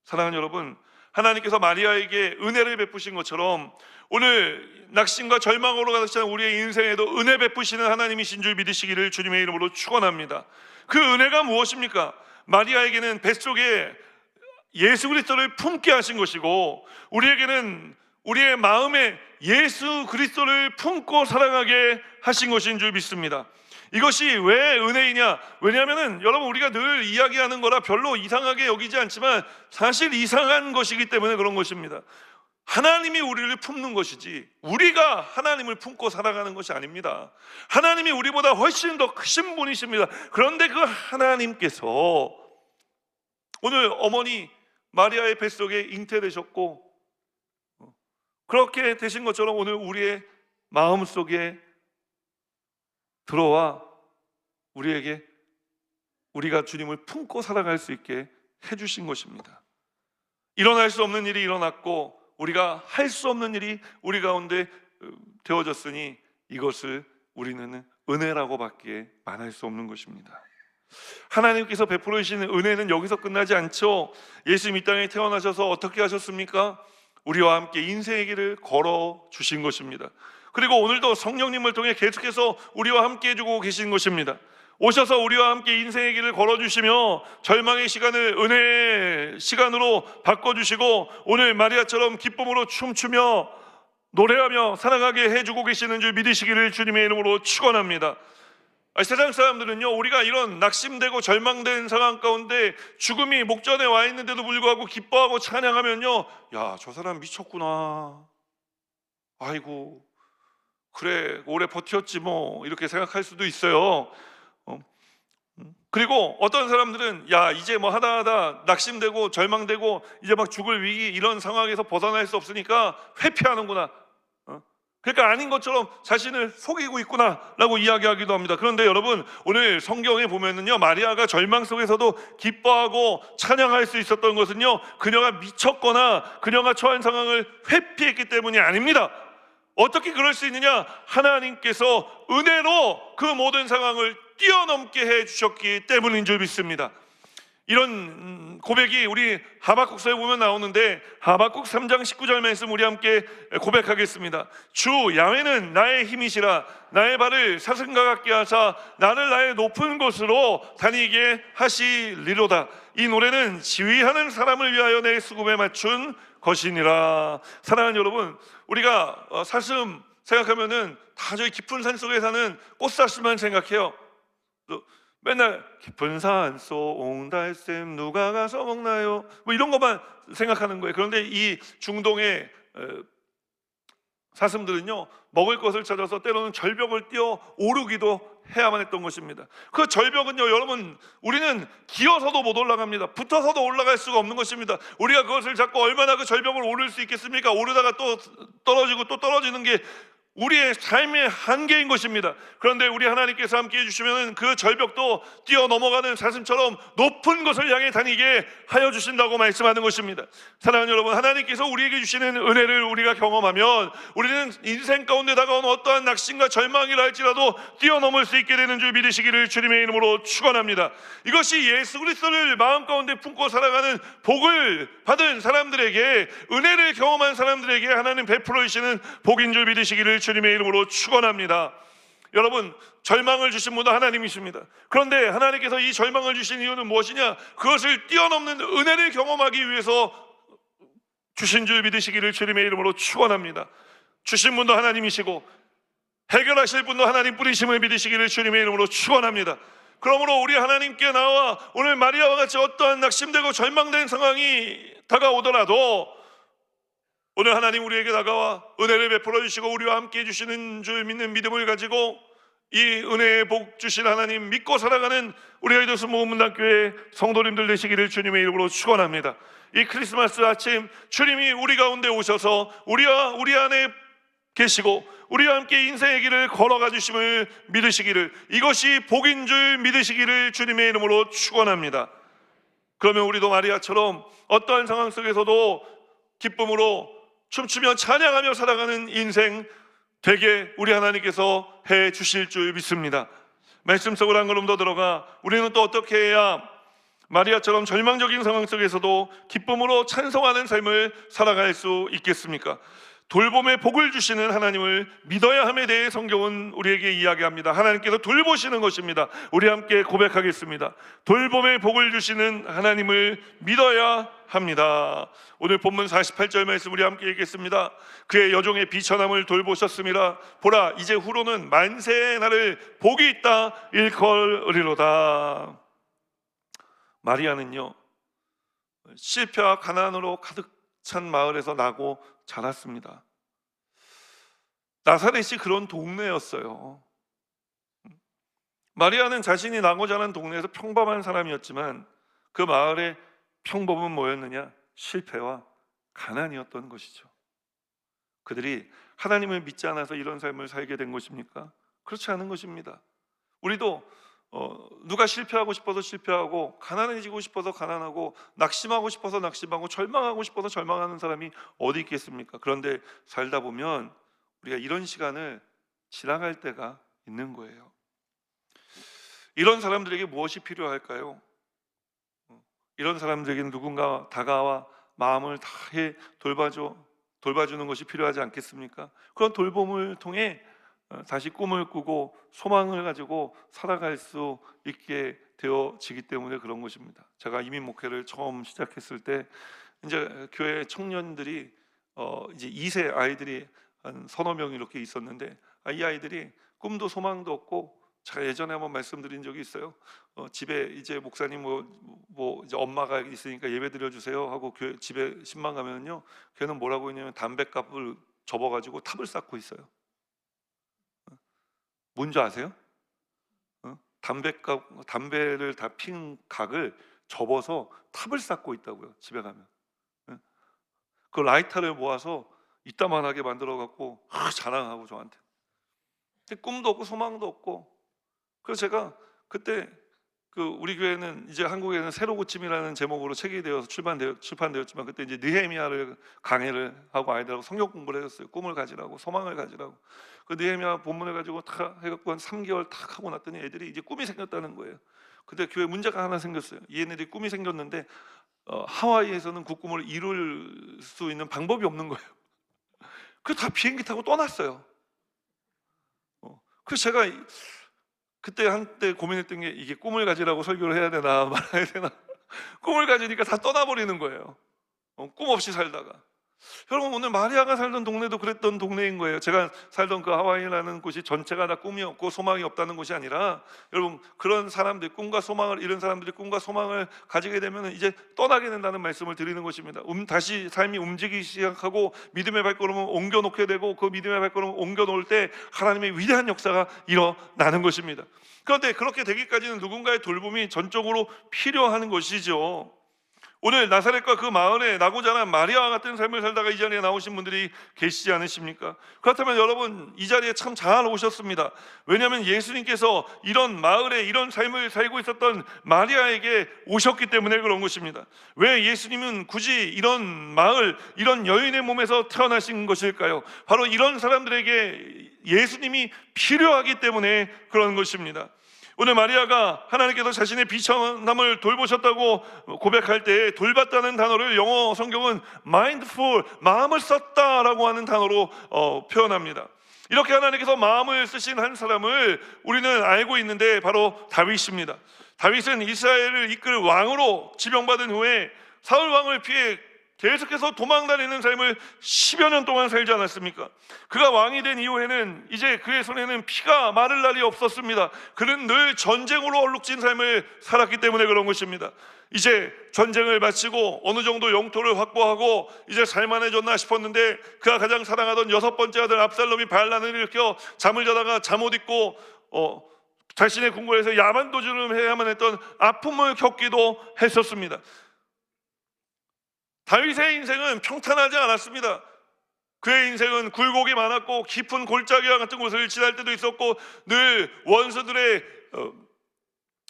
사랑하는 여러분, 하나님께서 마리아에게 은혜를 베푸신 것처럼 오늘 낙심과 절망으로 가득 찬 우리의 인생에도 은혜 베푸시는 하나님이신 줄 믿으시기를 주님의 이름으로 축원합니다. 그 은혜가 무엇입니까? 마리아에게는 뱃속에 예수 그리스도를 품게 하신 것이고, 우리에게는 우리의 마음에 예수 그리스도를 품고 살아가게 하신 것인 줄 믿습니다. 이것이 왜 은혜이냐? 왜냐하면 여러분, 우리가 늘 이야기하는 거라 별로 이상하게 여기지 않지만 사실 이상한 것이기 때문에 그런 것입니다. 하나님이 우리를 품는 것이지 우리가 하나님을 품고 살아가는 것이 아닙니다. 하나님이 우리보다 훨씬 더 크신 분이십니다. 그런데 그 하나님께서 오늘 어머니 마리아의 뱃속에 잉태되셨고, 그렇게 되신 것처럼 오늘 우리의 마음속에 들어와 우리에게 우리가 주님을 품고 살아갈 수 있게 해주신 것입니다. 일어날 수 없는 일이 일어났고 우리가 할 수 없는 일이 우리 가운데 되어졌으니 이것을 우리는 은혜라고 밖에 말할 수 없는 것입니다. 하나님께서 베풀어 주시는 은혜는 여기서 끝나지 않죠. 예수님 이 땅에 태어나셔서 어떻게 하셨습니까? 우리와 함께 인생의 길을 걸어 주신 것입니다. 그리고 오늘도 성령님을 통해 계속해서 우리와 함께 해주고 계신 것입니다. 오셔서 우리와 함께 인생의 길을 걸어주시며 절망의 시간을 은혜의 시간으로 바꿔주시고 오늘 마리아처럼 기쁨으로 춤추며 노래하며 살아가게 해주고 계시는 줄 믿으시기를 주님의 이름으로 축원합니다. 세상 사람들은요, 우리가 이런 낙심되고 절망된 상황 가운데 죽음이 목전에 와 있는데도 불구하고 기뻐하고 찬양하면요, 야, 저 사람 미쳤구나, 아이고 그래 오래 버텼지 뭐, 이렇게 생각할 수도 있어요. 그리고 어떤 사람들은 야, 이제 뭐 하다 낙심되고 절망되고 이제 막 죽을 위기, 이런 상황에서 벗어날 수 없으니까 회피하는구나, 그러니까 아닌 것처럼 자신을 속이고 있구나 라고 이야기하기도 합니다. 그런데 여러분, 오늘 성경에 보면은요, 마리아가 절망 속에서도 기뻐하고 찬양할 수 있었던 것은요, 그녀가 미쳤거나 그녀가 처한 상황을 회피했기 때문이 아닙니다. 어떻게 그럴 수 있느냐? 하나님께서 은혜로 그 모든 상황을 뛰어넘게 해주셨기 때문인 줄 믿습니다. 이런 고백이 우리 하박국서에 보면 나오는데, 하박국 3장 19절 말씀 우리 함께 고백하겠습니다. 주 야훼는 나의 힘이시라. 나의 발을 사슴과 같게 하사 나를 나의 높은 곳으로 다니게 하시리로다. 이 노래는 지휘하는 사람을 위하여 내 수금에 맞춘 것이니라. 사랑하는 여러분, 우리가 사슴 생각하면은 다 저희 깊은 산 속에 사는 꽃사슴만 생각해요. 맨날 깊은 산속 옹달샘 누가 가서 먹나요? 뭐 이런 것만 생각하는 거예요. 그런데 이 중동의 사슴들은요, 먹을 것을 찾아서 때로는 절벽을 뛰어 오르기도 해야만 했던 것입니다. 그 절벽은요, 여러분, 우리는 기어서도 못 올라갑니다. 붙어서도 올라갈 수가 없는 것입니다. 우리가 그것을 잡고 얼마나 그 절벽을 오를 수 있겠습니까? 오르다가 또 떨어지고 또 떨어지는 게 우리의 삶의 한계인 것입니다. 그런데 우리 하나님께서 함께 해주시면 그 절벽도 뛰어넘어가는 사슴처럼 높은 곳을 향해 다니게 하여 주신다고 말씀하는 것입니다. 사랑하는 여러분, 하나님께서 우리에게 주시는 은혜를 우리가 경험하면 우리는 인생 가운데 다가온 어떠한 낙심과 절망이라 할지라도 뛰어넘을 수 있게 되는 줄 믿으시기를 주님의 이름으로 축원합니다. 이것이 예수 그리스도를 마음 가운데 품고 살아가는 복을 받은 사람들에게, 은혜를 경험한 사람들에게 하나님 베풀어 주시는 복인 줄 믿으시기를 주님의 이름으로 축원합니다. 여러분, 절망을 주신 분도 하나님이십니다. 그런데 하나님께서 이 절망을 주신 이유는 무엇이냐? 그것을 뛰어넘는 은혜를 경험하기 위해서 주신 줄 믿으시기를 주님의 이름으로 축원합니다. 주신 분도 하나님이시고 해결하실 분도 하나님뿐이심을 믿으시기를 주님의 이름으로 축원합니다. 그러므로 우리 하나님께 나와 오늘 마리아와 같이 어떠한 낙심되고 절망된 상황이 다가오더라도 오늘 하나님 우리에게 다가와 은혜를 베풀어 주시고 우리와 함께 해주시는 줄 믿는 믿음을 가지고 이 은혜의 복 주신 하나님 믿고 살아가는 우리 여의도 모금문단교회 성도님들 되시기를 주님의 이름으로 축원합니다. 이 크리스마스 아침 주님이 우리 가운데 오셔서 우리와 우리 안에 계시고 우리와 함께 인생의 길을 걸어가 주심을 믿으시기를, 이것이 복인 줄 믿으시기를 주님의 이름으로 축원합니다. 그러면 우리도 마리아처럼 어떠한 상황 속에서도 기쁨으로 춤추며 찬양하며 살아가는 인생 되게 우리 하나님께서 해 주실 줄 믿습니다. 말씀 속으로 한 걸음 더 들어가 우리는 또 어떻게 해야 마리아처럼 절망적인 상황 속에서도 기쁨으로 찬송하는 삶을 살아갈 수 있겠습니까? 돌봄의 복을 주시는 하나님을 믿어야 함에 대해 성경은 우리에게 이야기합니다. 하나님께서 돌보시는 것입니다. 우리 함께 고백하겠습니다. 돌봄의 복을 주시는 하나님을 믿어야 합니다. 오늘 본문 48절 말씀 우리 함께 읽겠습니다. 그의 여종의 비천함을 돌보셨음이라. 보라, 이제 후로는 만세의 날을 복이 있다 일컬으리로다. 마리아는요, 실패와 가난으로 가득 찬 마을에서 나고 자랐습니다. 나사렛이 그런 동네였어요. 마리아는 자신이 나고 자란 동네에서 평범한 사람이었지만 그 마을의 평범은 뭐였느냐? 실패와 가난이었던 것이죠. 그들이 하나님을 믿지 않아서 이런 삶을 살게 된 것입니까? 그렇지 않은 것입니다. 우리도 누가 실패하고 싶어서 실패하고, 가난해지고 싶어서 가난하고, 낙심하고 싶어서 낙심하고, 절망하고 싶어서 절망하는 사람이 어디 있겠습니까? 그런데 살다 보면 우리가 이런 시간을 지나갈 때가 있는 거예요. 이런 사람들에게 무엇이 필요할까요? 이런 사람들에게는 누군가 다가와 마음을 다해 돌봐주는 것이 필요하지 않겠습니까? 그런 돌봄을 통해 다시 꿈을 꾸고 소망을 가지고 살아갈 수 있게 되어지기 때문에 그런 것입니다. 제가 이민 목회를 처음 시작했을 때 이제 교회 청년들이 이제 2세 아이들이 한 서너 명 이렇게 있었는데, 이 아이들이 꿈도 소망도 없고, 제가 예전에 한번 말씀드린 적이 있어요. 집에 이제 목사님 뭐 이제 엄마가 있으니까 예배 드려주세요 하고 교회 집에 신방 가면요, 걔는 뭐라고 했냐면 담배값을 접어가지고 탑을 쌓고 있어요. 뭔지 아세요? 담배를 다 핀 각을 접어서 탑을 쌓고 있다고요. 집에 가면 그 라이터를 모아서 이따만하게 만들어 갖고 자랑하고 저한테. 꿈도 없고 소망도 없고. 그래서 제가 그때 우리 교회는 이제 한국에는 새로 고침이라는 제목으로 책이 되어서 출판되었지만, 그때 이제 느헤미야를 강해를 하고 아이들하고 성경 공부를 했었어요. 꿈을 가지라고, 소망을 가지라고. 그 느헤미야 본문을 가지고 다 해갖고 한 3개월 탁 하고 났더니 애들이 이제 꿈이 생겼다는 거예요. 근데 교회 문제가 하나 생겼어요. 얘네들이 꿈이 생겼는데 하와이에서는 그 꿈을 이룰 수 있는 방법이 없는 거예요. 그래서 다 비행기 타고 떠났어요. 그래서 제가 그때 한때 고민했던 게, 이게 꿈을 가지라고 설교를 해야 되나 말아야 되나. 꿈을 가지니까 다 떠나버리는 거예요. 꿈 없이 살다가. 여러분, 오늘 마리아가 살던 동네도 그랬던 동네인 거예요. 제가 살던 그 하와이라는 곳이 전체가 다 꿈이 없고 소망이 없다는 곳이 아니라, 여러분, 그런 사람들, 이런 사람들이 꿈과 소망을 가지게 되면 이제 떠나게 된다는 말씀을 드리는 것입니다. 다시 삶이 움직이기 시작하고 믿음의 발걸음을 옮겨놓게 되고, 그 믿음의 발걸음을 옮겨놓을 때 하나님의 위대한 역사가 일어나는 것입니다. 그런데 그렇게 되기까지는 누군가의 돌봄이 전적으로 필요한 것이죠. 오늘 나사렛과 그 마을에 나고 자란 마리아와 같은 삶을 살다가 이 자리에 나오신 분들이 계시지 않으십니까? 그렇다면 여러분, 이 자리에 참 잘 오셨습니다. 왜냐하면 예수님께서 이런 마을에 이런 삶을 살고 있었던 마리아에게 오셨기 때문에 그런 것입니다. 왜 예수님은 굳이 이런 마을, 이런 여인의 몸에서 태어나신 것일까요? 바로 이런 사람들에게 예수님이 필요하기 때문에 그런 것입니다. 오늘 마리아가 하나님께서 자신의 비천함을 돌보셨다고 고백할 때 돌봤다는 단어를 영어 성경은 mindful, 마음을 썼다라고 하는 단어로 표현합니다. 이렇게 하나님께서 마음을 쓰신 한 사람을 우리는 알고 있는데 바로 다윗입니다. 다윗은 이스라엘을 이끌 왕으로 지명받은 후에 사울 왕을 피해 계속해서 도망다니는 삶을 10여 년 동안 살지 않았습니까? 그가 왕이 된 이후에는 이제 그의 손에는 피가 마를 날이 없었습니다. 그는 늘 전쟁으로 얼룩진 삶을 살았기 때문에 그런 것입니다. 이제 전쟁을 마치고 어느 정도 영토를 확보하고 이제 살만해졌나 싶었는데, 그가 가장 사랑하던 6번째 아들 압살롬이 반란을 일으켜 잠을 자다가 잠옷 입고 자신의 궁궐에서 야만도주를 해야만 했던 아픔을 겪기도 했었습니다. 다윗의 인생은 평탄하지 않았습니다. 그의 인생은 굴곡이 많았고 깊은 골짜기와 같은 곳을 지날 때도 있었고 늘 원수들의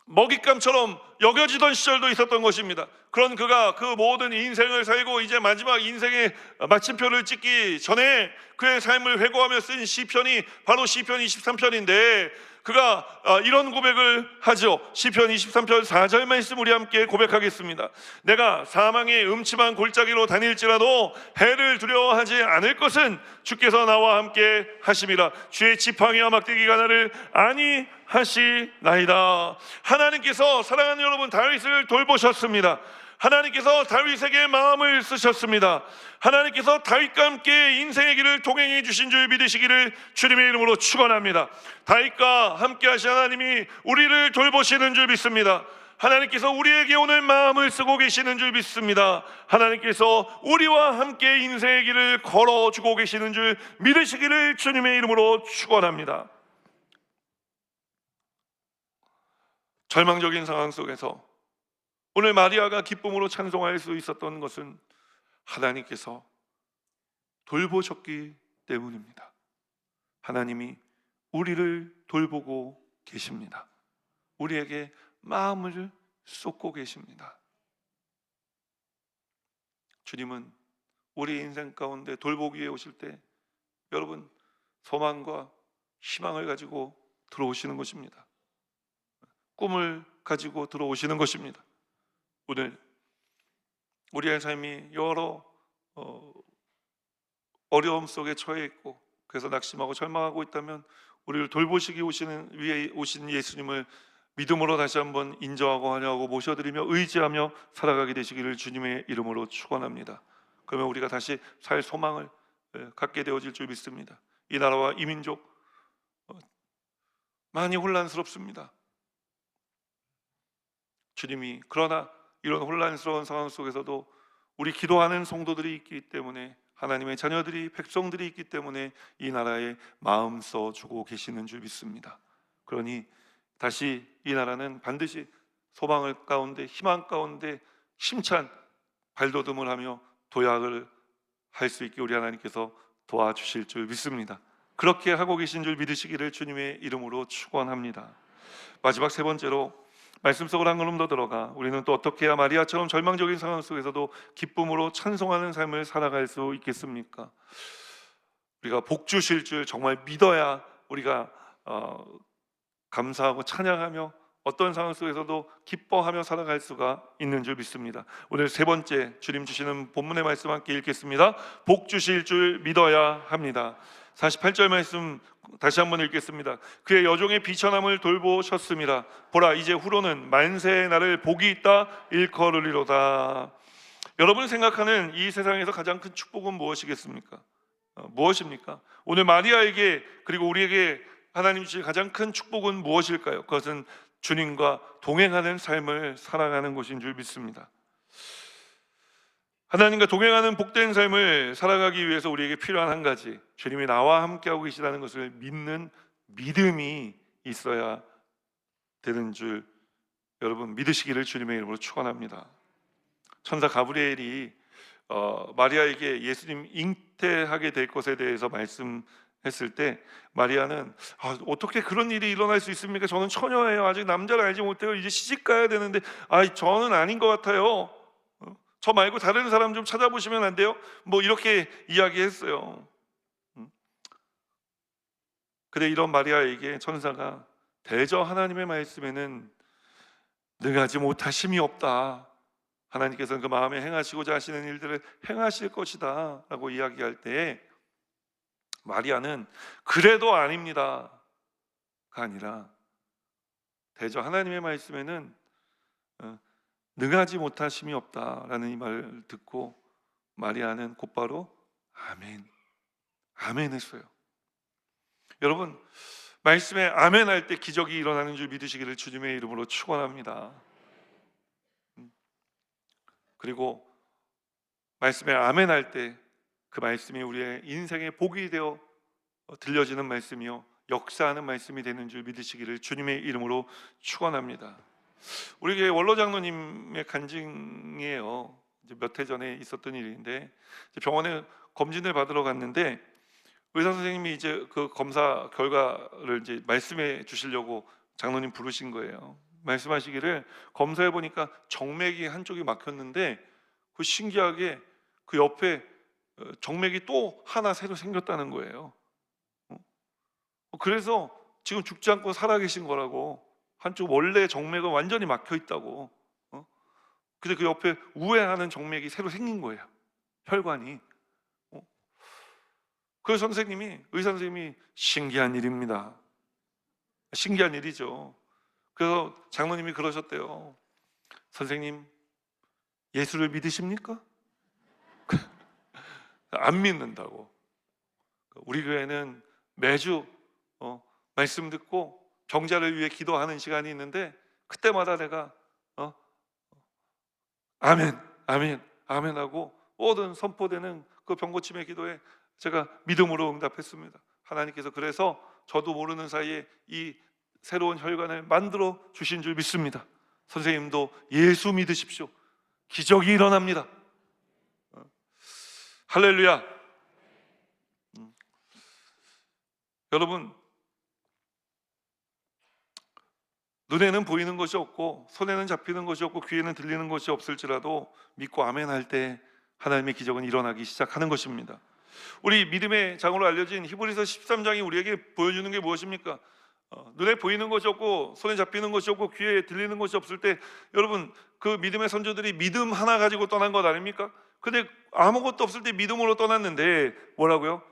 먹잇감처럼 여겨지던 시절도 있었던 것입니다. 그런 그가 그 모든 인생을 살고 이제 마지막 인생의 마침표를 찍기 전에 그의 삶을 회고하며 쓴 시편이 바로 시편 23편인데 그가 이런 고백을 하죠. 시편 23편 4절 말씀 우리 함께 고백하겠습니다. 내가 사망의 음침한 골짜기로 다닐지라도 해를 두려워하지 않을 것은 주께서 나와 함께 하심이라. 주의 지팡이와 막대기가 나를 안위하시나이다. 하나님께서 사랑하는 여러분 다윗을 돌보셨습니다. 하나님께서 다윗에게 마음을 쓰셨습니다. 하나님께서 다윗과 함께 인생의 길을 동행해 주신 줄 믿으시기를 주님의 이름으로 축원합니다. 다윗과 함께 하신 하나님이 우리를 돌보시는 줄 믿습니다. 하나님께서 우리에게 오늘 마음을 쓰고 계시는 줄 믿습니다. 하나님께서 우리와 함께 인생의 길을 걸어주고 계시는 줄 믿으시기를 주님의 이름으로 축원합니다. 절망적인 상황 속에서 오늘 마리아가 기쁨으로 찬송할 수 있었던 것은 하나님께서 돌보셨기 때문입니다. 하나님이 우리를 돌보고 계십니다. 우리에게 마음을 쏟고 계십니다. 주님은 우리 인생 가운데 돌보기 위해 오실 때 여러분 소망과 희망을 가지고 들어오시는 것입니다. 꿈을 가지고 들어오시는 것입니다. 오늘 우리의 삶이 여러 어려움 속에 처해 있고 그래서 낙심하고 절망하고 있다면 우리를 돌보시기 위해 오신 예수님을 믿음으로 다시 한번 인정하고 환영하고 모셔드리며 의지하며 살아가게 되시기를 주님의 이름으로 축원합니다. 그러면 우리가 다시 살 소망을 갖게 되어질 줄 믿습니다. 이 나라와 이 민족 많이 혼란스럽습니다. 주님이 그러나 이런 혼란스러운 상황 속에서도 우리 기도하는 성도들이 있기 때문에 하나님의 자녀들이 백성들이 있기 때문에 이 나라에 마음 써주고 계시는 줄 믿습니다. 그러니 다시 이 나라는 반드시 소망을 가운데 희망 가운데 힘찬 발돋움을 하며 도약을 할 수 있게 우리 하나님께서 도와주실 줄 믿습니다. 그렇게 하고 계신 줄 믿으시기를 주님의 이름으로 축원합니다. 마지막 세 번째로 말씀 속으로 한 걸음 더 들어가 우리는 또 어떻게 해야 마리아처럼 절망적인 상황 속에서도 기쁨으로 찬송하는 삶을 살아갈 수 있겠습니까? 우리가 복 주실 줄 정말 믿어야 우리가 감사하고 찬양하며 어떤 상황 속에서도 기뻐하며 살아갈 수가 있는 줄 믿습니다. 오늘 세 번째 주님 주시는 본문의 말씀 함께 읽겠습니다. 복 주실 줄 믿어야 합니다. 48절 말씀 다시 한번 읽겠습니다. 그의 여종의 비천함을 돌보셨습니다. 보라 이제 후로는 만세의 날을 복이 있다 일컬으리로다. 여러분 생각하는 이 세상에서 가장 큰 축복은 무엇이겠습니까? 무엇입니까? 오늘 마리아에게 그리고 우리에게 하나님 주실 가장 큰 축복은 무엇일까요? 그것은 주님과 동행하는 삶을 살아가는 것인 줄 믿습니다. 하나님과 동행하는 복된 삶을 살아가기 위해서 우리에게 필요한 한 가지, 주님이 나와 함께하고 계시다는 것을 믿는 믿음이 있어야 되는 줄 여러분 믿으시기를 주님의 이름으로 축원합니다. 천사 가브리엘이 마리아에게 예수님 잉태하게 될 것에 대해서 말씀했을 때 마리아는 어떻게 그런 일이 일어날 수 있습니까? 저는 처녀예요. 아직 남자를 알지 못해요. 이제 시집 가야 되는데 저는 아닌 것 같아요. 저 말고 다른 사람 좀 찾아보시면 안 돼요? 뭐 이렇게 이야기했어요. 근데 이런 마리아에게 천사가 대저 하나님의 말씀에는 능하지 못하심이 없다. 하나님께서는 그 마음에 행하시고자 하시는 일들을 행하실 것이다 라고 이야기할 때 마리아는 그래도 아닙니다가 아니라 대저 하나님의 말씀에는 능하지 못하심이 없다라는 이 말을 듣고 마리아는 곧바로 아멘, 아멘 했어요. 여러분 말씀에 아멘 할 때 기적이 일어나는 줄 믿으시기를 주님의 이름으로 축원합니다. 그리고 말씀에 아멘 할 때 그 말씀이 우리의 인생의 복이 되어 들려지는 말씀이요 역사하는 말씀이 되는 줄 믿으시기를 주님의 이름으로 축원합니다. 우리 교회 원로 장로님의 간증이에요. 이제 몇 해 전에 있었던 일인데, 병원에 검진을 받으러 갔는데 의사 선생님이 이제 그 검사 결과를 이제 말씀해 주시려고 장로님 부르신 거예요. 말씀하시기를 검사해 보니까 정맥이 한쪽이 막혔는데 그 신기하게 그 옆에 정맥이 또 하나 새로 생겼다는 거예요. 그래서 지금 죽지 않고 살아계신 거라고. 한쪽 원래 정맥은 완전히 막혀 있다고. 근데 그 옆에 우회하는 정맥이 새로 생긴 거예요. 혈관이. 그래서 의사 선생님이 신기한 일입니다. 신기한 일이죠. 그래서 장로님이 그러셨대요. 선생님, 예수를 믿으십니까? 안 믿는다고. 우리 교회는 매주 말씀 듣고 병자를 위해 기도하는 시간이 있는데 그때마다 내가 아멘, 아멘, 아멘 하고 모든 선포되는 그 병고침의 기도에 제가 믿음으로 응답했습니다. 하나님께서 그래서 저도 모르는 사이에 이 새로운 혈관을 만들어 주신 줄 믿습니다. 선생님도 예수 믿으십시오. 기적이 일어납니다. 할렐루야. 여러분, 눈에는 보이는 것이 없고 손에는 잡히는 것이 없고 귀에는 들리는 것이 없을지라도 믿고 아멘 할 때 하나님의 기적은 일어나기 시작하는 것입니다. 우리 믿음의 장으로 알려진 히브리서 13장이 우리에게 보여주는 게 무엇입니까? 눈에 보이는 것이 없고 손에 잡히는 것이 없고 귀에 들리는 것이 없을 때, 여러분, 그 믿음의 선조들이 믿음 하나 가지고 떠난 것 아닙니까? 근데 아무것도 없을 때 믿음으로 떠났는데 뭐라고요?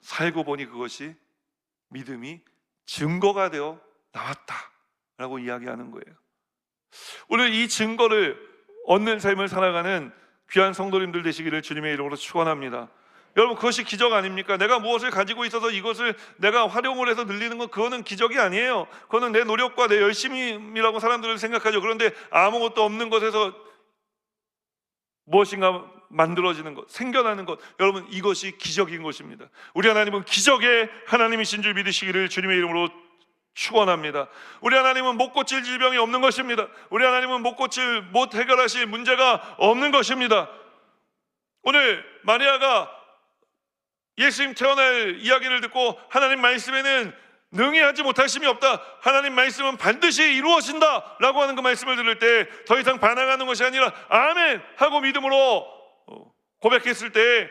살고 보니 그것이 믿음이 증거가 되어 나왔다라고 이야기하는 거예요. 오늘 이 증거를 얻는 삶을 살아가는 귀한 성도님들 되시기를 주님의 이름으로 축원합니다. 여러분, 그것이 기적 아닙니까? 내가 무엇을 가지고 있어서 이것을 내가 활용을 해서 늘리는 건 그거는 기적이 아니에요. 그거는 내 노력과 내 열심이라고 사람들은 생각하죠. 그런데 아무것도 없는 것에서 무엇인가 만들어지는 것, 생겨나는 것, 여러분, 이것이 기적인 것입니다. 우리 하나님은 기적의 하나님이신 줄 믿으시기를 주님의 이름으로 축원합니다. 우리 하나님은 못 고칠 질병이 없는 것입니다. 우리 하나님은 못 해결하실 문제가 없는 것입니다. 오늘 마리아가 예수님 태어날 이야기를 듣고 하나님 말씀에는 능히 하지 못하심이 없다, 하나님 말씀은 반드시 이루어진다 라고 하는 그 말씀을 들을 때 더 이상 반항하는 것이 아니라 아멘 하고 믿음으로 고백했을 때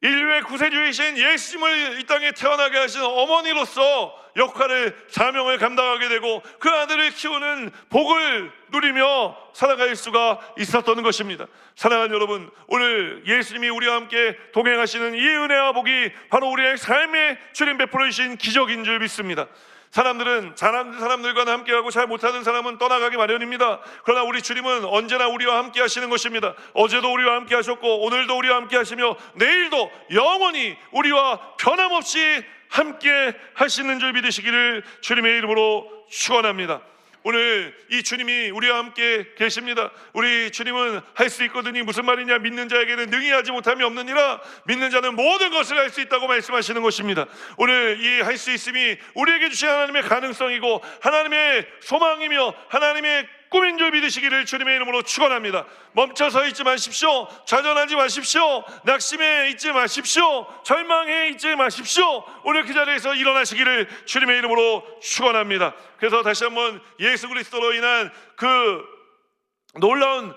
인류의 구세주이신 예수님을 이 땅에 태어나게 하신 어머니로서 역할을, 사명을 감당하게 되고 그 아들을 키우는 복을 누리며 살아갈 수가 있었던 것입니다. 사랑하는 여러분, 오늘 예수님이 우리와 함께 동행하시는 이 은혜와 복이 바로 우리의 삶에 주님 베풀어 주신 기적인 줄 믿습니다. 사람들은 잘하는 사람들과 함께하고 잘 못하는 사람은 떠나가기 마련입니다. 그러나 우리 주님은 언제나 우리와 함께 하시는 것입니다. 어제도 우리와 함께 하셨고 오늘도 우리와 함께 하시며 내일도 영원히 우리와 변함없이 함께 하시는 줄 믿으시기를 주님의 이름으로 축원합니다. 오늘 이 주님이 우리와 함께 계십니다. 우리 주님은 할 수 있거든이 무슨 말이냐? 믿는 자에게는 능히 하지 못함이 없느니라. 믿는 자는 모든 것을 할 수 있다고 말씀하시는 것입니다. 오늘 이 할 수 있음이 우리에게 주신 하나님의 가능성이고 하나님의 소망이며 하나님의 꿈인 줄 믿으시기를 주님의 이름으로 축원합니다. 멈춰서 있지 마십시오. 좌절하지 마십시오. 낙심해 있지 마십시오. 절망해 있지 마십시오. 오늘 그 자리에서 일어나시기를 주님의 이름으로 축원합니다. 그래서 다시 한번 예수 그리스도로 인한 그 놀라운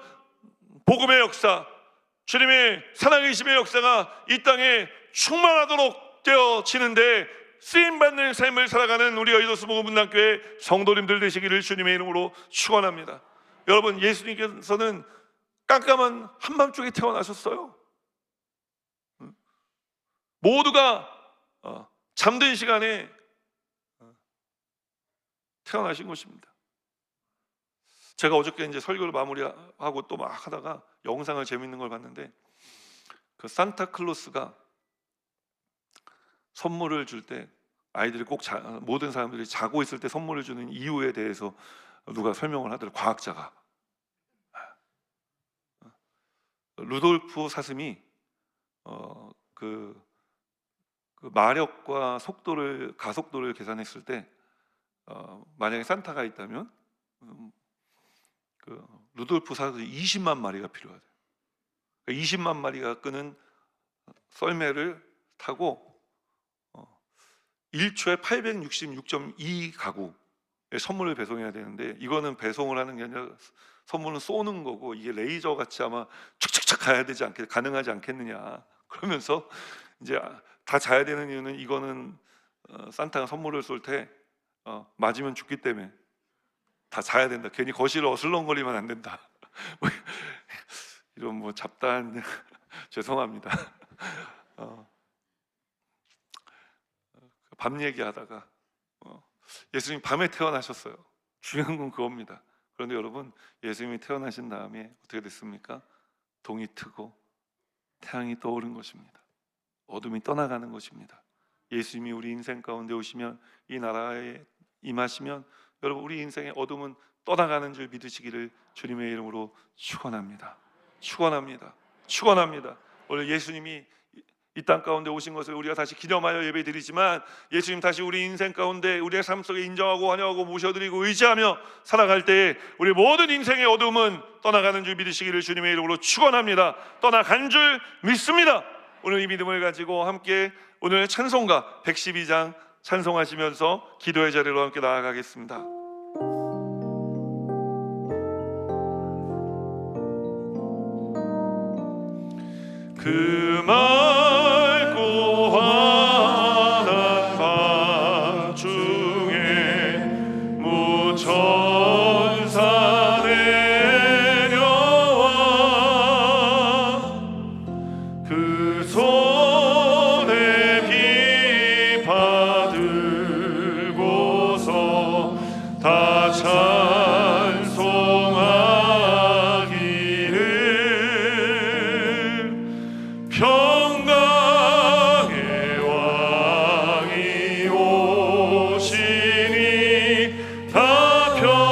복음의 역사, 주님의 살아계심의 역사가 이 땅에 충만하도록 되어지는데 쓰임받는 삶을 살아가는 우리 여의도 수목원문단교회 성도님들 되시기를 주님의 이름으로 축원합니다. 여러분, 예수님께서는 깜깜한 한밤중에 태어나셨어요. 모두가 잠든 시간에 태어나신 것입니다. 제가 어저께 이제 설교를 마무리하고 또 막 하다가 영상을 재밌는 걸 봤는데, 그 산타클로스가 선물을 줄 때 아이들이 꼭 모든 사람들이 자고 있을 때 선물을 주는 이유에 대해서 누가 설명을 하더라고요. 과학자가. 루돌프 사슴이 그 그 마력과 가속도를 계산했을 때 만약에 산타가 있다면 그 루돌프 사슴이 20만 마리가 필요하대요. 20만 마리가 끄는 썰매를 타고 1초에 866.2 가구의 선물을 배송해야 되는데, 이거는 배송을 하는 게 아니라 선물은 쏘는 거고, 이게 레이저 같이 아마 촥촥촥 가능하지 않겠느냐. 그러면서 이제 다 자야 되는 이유는, 이거는 산타가 선물을 쏠 때 맞으면 죽기 때문에 다 자야 된다. 괜히 거실을 어슬렁거리면 안 된다. 이런 뭐 잡다한 죄송합니다. 밤 얘기하다가 예수님 밤에 태어나셨어요. 중요한 건 그겁니다. 그런데 여러분, 예수님이 태어나신 다음에 어떻게 됐습니까? 동이 트고 태양이 떠오른 것입니다. 어둠이 떠나가는 것입니다. 예수님이 우리 인생 가운데 오시면, 이 나라에 임하시면, 여러분 우리 인생의 어둠은 떠나가는 줄 믿으시기를 주님의 이름으로 축원합니다. 축원합니다. 축원합니다. 오늘 예수님이 이 땅 가운데 오신 것을 우리가 다시 기념하여 예배드리지만, 예수님 다시 우리 인생 가운데 우리의 삶 속에 인정하고 환영하고 모셔드리고 의지하며 살아갈 때에 우리 모든 인생의 어둠은 떠나가는 줄 믿으시기를 주님의 이름으로 축원합니다. 떠나간 줄 믿습니다. 오늘 이 믿음을 가지고 함께 오늘 찬송가 112장 찬송하시면서 기도의 자리로 함께 나아가겠습니다. 그 맑고 환한 밤 중에 무천사 내려와 그 손에 비파 들고서 다 찬송하기를 평강의 왕이 오시니 다 평안하여라.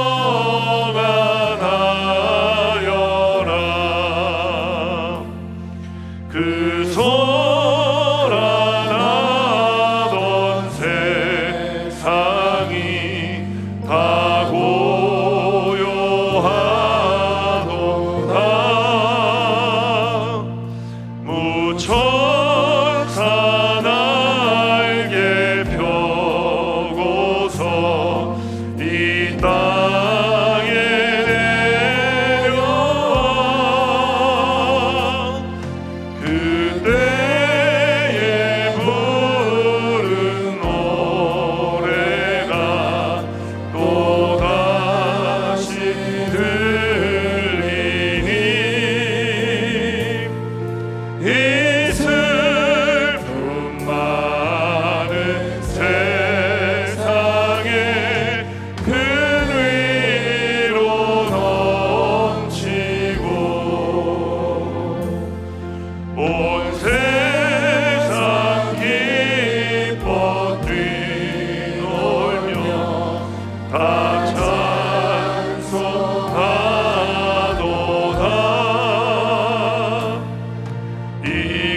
그 소란하던 세상이 다 고요하도다. 무천사 날개 펴고서 이 땅에 내려와 그때에 부른 노래가 또다시 들리니 이 슬픔 많은 세상에 큰 위로 넘치고 온 세상 기뻐 뛰놀며 다 찬송하도다. 이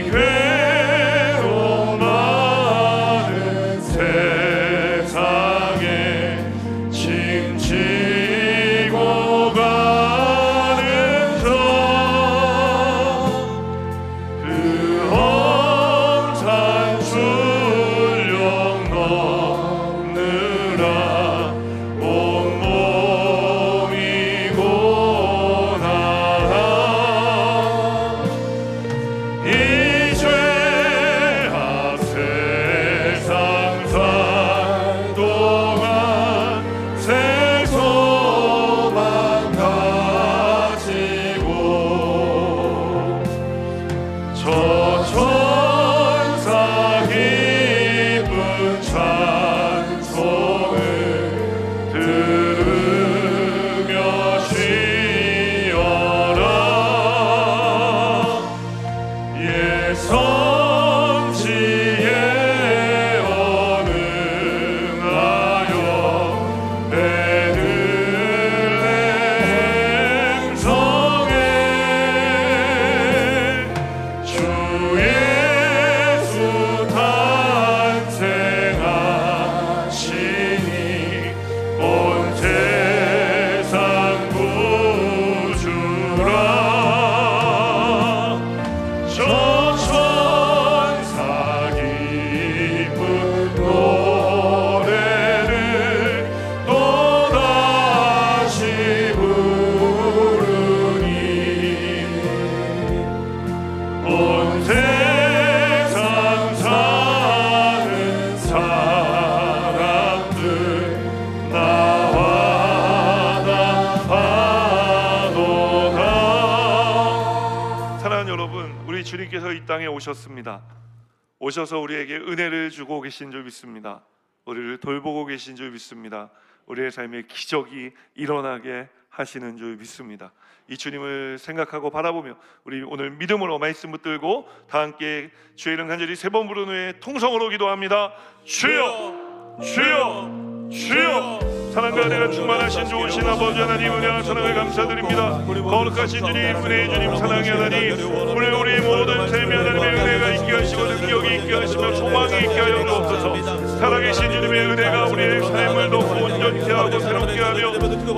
괴로운 많은 세상에 짐지고 가는 저 그 험산 출령 넘느라 온몸이 고나라. 이 죄악 세상 살 동안 새 소망 가지고 저 천사 기쁜 찬송을 들으며 쉬어라. 예 성지에 언능하여 베들레헴 성에 주 여러분, 우리 주님께서 이 땅에 오셨습니다. 오셔서 우리에게 은혜를 주고 계신 줄 믿습니다. 우리를 돌보고 계신 줄 믿습니다. 우리의 삶에 기적이 일어나게 하시는 줄 믿습니다. 이 주님을 생각하고 바라보며 우리 오늘 믿음으로 말씀 붙들고 다 함께 주의 이름 간절히 3번 부른 후에 통성으로 기도합니다. 주여, 주여, 주여. 사랑과 은혜가 충만하신 좋으신 아버지 하나님, 은혜와 사랑을 감사드립니다. 거룩하신 주님, 은혜의 주님, 사랑의 하나님, 우리 모든 삶의 하나님의 은혜가 있게 하시고 능력이 있게 하시며 소망이 있게 하여 주옵소서. 살아계신 주님의 은혜가 우리의 삶을 더 온전케 하고 새롭게 하며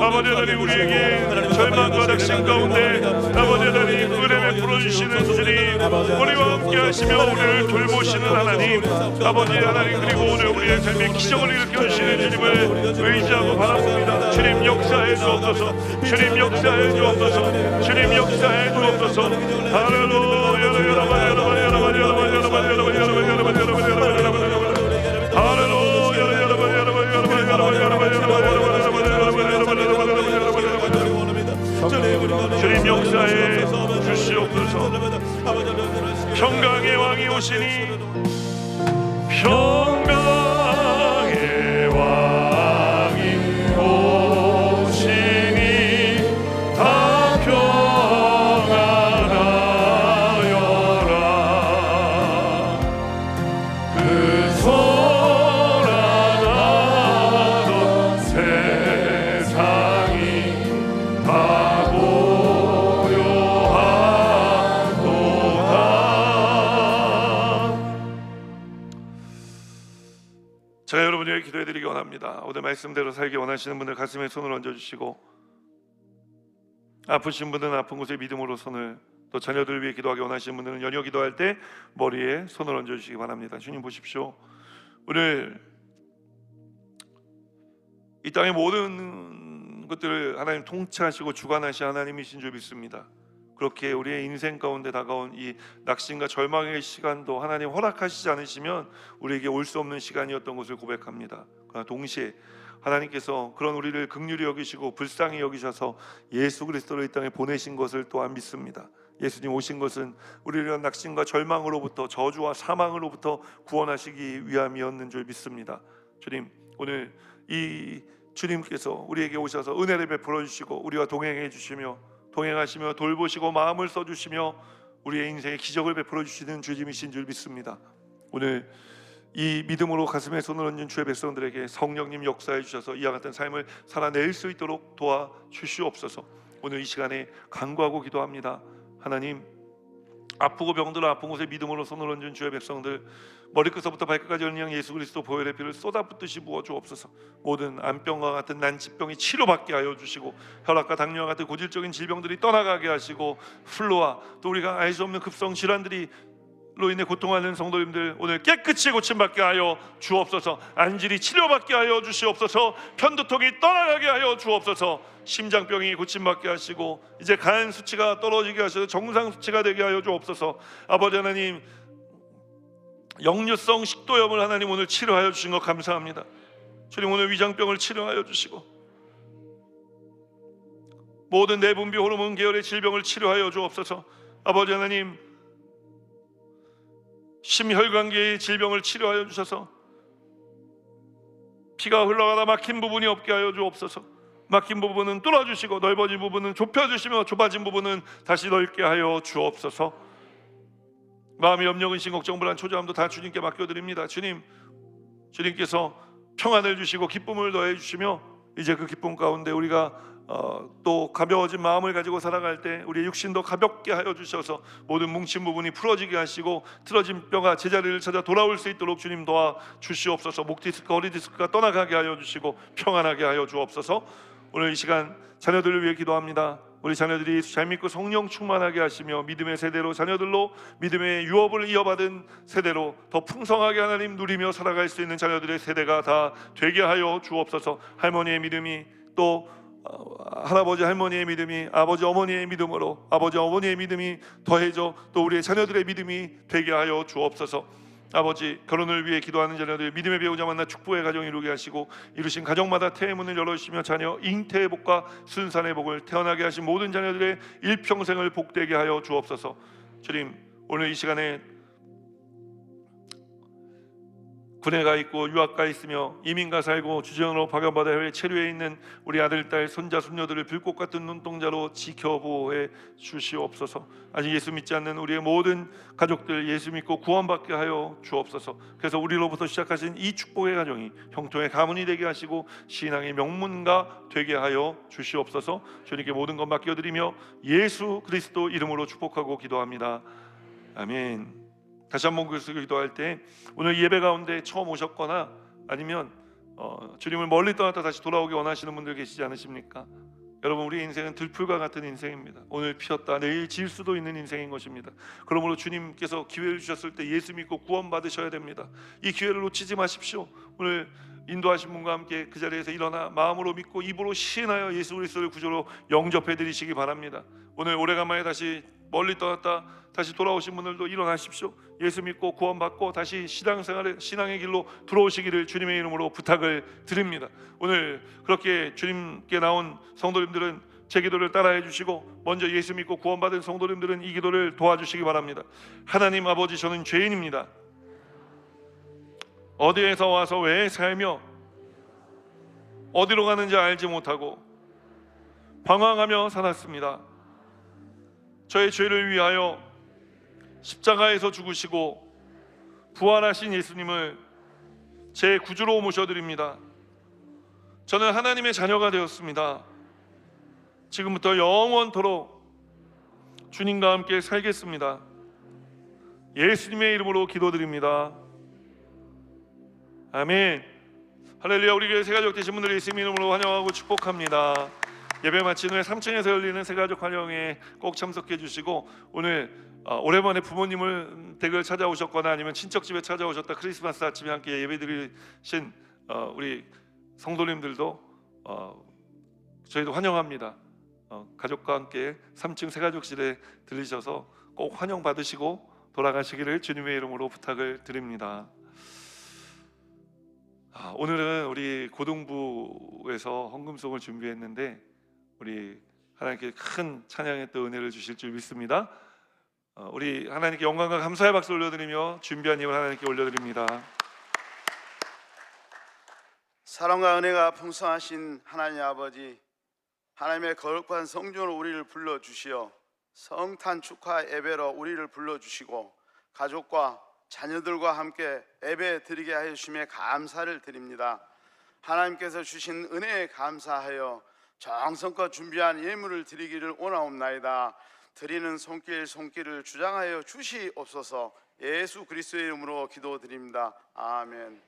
아버지 하나님, 우리에게 절망과 낙심 가운데 아버지 하나님 은혜 베풀어 주시는 주님, 우리와 함께 하시며 우리를 돌보시는 하나님, 아버지 하나님, 그리고 오늘 우리의 삶에 기적을 일으켜 주시는 주님을 의지하고 바라봅니다. 주님 역사해 주옵소서. 주님 역사해 주옵소서. 주님 역사해 주옵소서. 할렐루야. 주님 역사에 주시옵소서. 평강의 왕이 오시니, 평강의 왕이 오시니 다 평안하여라. 그 소란하던 세상이 다 제가 여러분에게 기도해드리기 원합니다. 오늘 말씀대로 살기 원하시는 분들 가슴에 손을 얹어주시고, 아프신 분들은 아픈 곳에 믿음으로 손을, 또 자녀들을 위해 기도하기 원하시는 분들은 연여 기도할 때 머리에 손을 얹어주시기 바랍니다. 주님 보십시오. 오늘 이 땅의 모든 것들을 하나님 통치하시고 주관하시 하나님이신 줄 믿습니다. 그렇게 우리의 인생 가운데 다가온 이 낙심과 절망의 시간도 하나님 허락하시지 않으시면 우리에게 올 수 없는 시간이었던 것을 고백합니다. 그러나 동시에 하나님께서 그런 우리를 긍휼히 여기시고 불쌍히 여기셔서 예수 그리스도를 이 땅에 보내신 것을 또한 믿습니다. 예수님 오신 것은 우리를 낙심과 절망으로부터, 저주와 사망으로부터 구원하시기 위함이었는 줄 믿습니다. 주님, 오늘 이 주님께서 우리에게 오셔서 은혜를 베풀어 주시고 우리와 동행해 주시며 동행하시며 돌보시고 마음을 써주시며 우리의 인생에 기적을 베풀어 주시는 주님이신 줄 믿습니다. 오늘 이 믿음으로 가슴에 손을 얹은 주의 백성들에게 성령님 역사해 주셔서 이와 같은 삶을 살아낼 수 있도록 도와주시옵소서. 오늘 이 시간에 간구하고 기도합니다. 하나님, 아프고 병들어 아픈 곳에 믿음으로 손을 얹은 주의 백성들, 머리끝부터 발끝까지 그냥 예수 그리스도 보혈의 피를 쏟아붓듯이 부어 주옵소서. 모든 암병과 같은 난치병이 치료받게 하여 주시고, 혈압과 당뇨와 같은 고질적인 질병들이 떠나가게 하시고, 플루와 또 우리가 알 수 없는 급성 질환들이 로 인해 고통하는 성도님들 오늘 깨끗이 고침받게 하여 주옵소서. 안질이 치료받게 하여 주시옵소서. 편두통이 떠나가게 하여 주옵소서. 심장병이 고침받게 하시고 이제 간 수치가 떨어지게 하셔서 정상 수치가 되게 하여 주옵소서. 아버지 하나님, 역류성 식도염을 하나님 오늘 치료하여 주신 것 감사합니다. 주님, 오늘 위장병을 치료하여 주시고 모든 내분비 호르몬 계열의 질병을 치료하여 주옵소서. 아버지 하나님, 심혈관계의 질병을 치료하여 주셔서 피가 흘러가다 막힌 부분이 없게 하여 주옵소서. 막힌 부분은 뚫어주시고 넓어진 부분은 좁혀주시며 좁아진 부분은 다시 넓게 하여 주옵소서. 마음의 염려, 근심, 걱정, 불안, 초조함도 다 주님께 맡겨드립니다. 주님, 주님께서 평안을 주시고 기쁨을 더해 주시며 이제 그 기쁨 가운데 우리가 또 가벼워진 마음을 가지고 살아갈 때 우리의 육신도 가볍게 하여 주셔서 모든 뭉친 부분이 풀어지게 하시고 틀어진 뼈가 제자리를 찾아 돌아올 수 있도록 주님 도와 주시옵소서. 목 디스크, 허리 디스크가 떠나가게 하여 주시고 평안하게 하여 주옵소서. 오늘 이 시간 자녀들을 위해 기도합니다. 우리 자녀들이 잘 믿고 성령 충만하게 하시며 믿음의 세대로, 자녀들로 믿음의 유업을 이어받은 세대로 더 풍성하게 하나님 누리며 살아갈 수 있는 자녀들의 세대가 다 되게 하여 주옵소서. 할머니의 믿음이 또 할아버지 할머니의 믿음이 아버지 어머니의 믿음으로 아버지 어머니의 믿음이 더해져 또 우리의 자녀들의 믿음이 되게 하여 주옵소서. 아버지, 결혼을 위해 기도하는 자녀들 믿음의 배우자 만나 축복의 가정 이루게 하시고 이루신 가정마다 태의 문을 열어주시며 자녀 잉태의 복과 순산의 복을 태어나게 하신 모든 자녀들의 일평생을 복되게 하여 주옵소서. 주님, 오늘 이 시간에 군에 가 있고 유학 가 있으며 이민가 살고 주재원으로 파견받아 해외 체류해 있는 우리 아들, 딸, 손자, 손녀들을 불꽃 같은 눈동자로 지켜보호해 주시옵소서. 아직 예수 믿지 않는 우리의 모든 가족들 예수 믿고 구원받게 하여 주옵소서. 그래서 우리로부터 시작하신 이 축복의 가정이 형통의 가문이 되게 하시고 신앙의 명문가 되게 하여 주시옵소서. 주님께 모든 것 맡겨드리며 예수 그리스도 이름으로 축복하고 기도합니다. 아멘. 다시 한번 그래서 기도할 때 오늘 예배 가운데 처음 오셨거나 아니면 주님을 멀리 떠났다 다시 돌아오기 원하시는 분들 계시지 않으십니까? 여러분, 우리 인생은 들풀과 같은 인생입니다. 오늘 피었다 내일 질 수도 있는 인생인 것입니다. 그러므로 주님께서 기회를 주셨을 때 예수 믿고 구원 받으셔야 됩니다. 이 기회를 놓치지 마십시오. 오늘 인도하신 분과 함께 그 자리에서 일어나 마음으로 믿고 입으로 시인하여 예수 그리스도를 구주로 영접해 드리시기 바랍니다. 오늘 오래간만에 다시 멀리 떠났다 다시 돌아오신 분들도 일어나십시오. 예수 믿고 구원받고 다시 신앙의 길로 들어오시기를 주님의 이름으로 부탁을 드립니다. 오늘 그렇게 주님께 나온 성도님들은 제 기도를 따라해 주시고 먼저 예수 믿고 구원받은 성도님들은 이 기도를 도와주시기 바랍니다. 하나님 아버지, 저는 죄인입니다. 어디에서 와서 왜 살며 어디로 가는지 알지 못하고 방황하며 살았습니다. 저의 죄를 위하여 십자가에서 죽으시고 부활하신 예수님을 제 구주로 모셔드립니다. 저는 하나님의 자녀가 되었습니다. 지금부터 영원토록 주님과 함께 살겠습니다. 예수님의 이름으로 기도드립니다. 아멘. 할렐루야. 우리 교회 새가족 되신 분들 예수님 이름으로 환영하고 축복합니다. 예배 마친 후에 3층에서 열리는 새가족 환영에 꼭 참석해 주시고, 오늘 오랜만에 부모님을 댁을 찾아오셨거나 아니면 친척집에 찾아오셨다 크리스마스 아침에 함께 예배드리신 우리 성도님들도 저희도 환영합니다. 가족과 함께 3층 새가족실에 들리셔서 꼭 환영 받으시고 돌아가시기를 주님의 이름으로 부탁을 드립니다. 오늘은 우리 고등부에서 헌금송을 준비했는데 우리 하나님께 큰 찬양의 또 은혜를 주실 줄 믿습니다. 우리 하나님께 영광과 감사의 박수 올려드리며 준비한 힘을 하나님께 올려드립니다. 사랑과 은혜가 풍성하신 하나님 아버지, 하나님의 거룩한 성전으로 우리를 불러주시어 성탄 축하 예배로 우리를 불러주시고 가족과 자녀들과 함께 예배 드리게 하여 주심에 감사를 드립니다. 하나님께서 주신 은혜에 감사하여 정성껏 준비한 예물을 드리기를 원하옵나이다. 드리는 손길을 주장하여 주시옵소서. 예수 그리스도의 이름으로 기도드립니다. 아멘.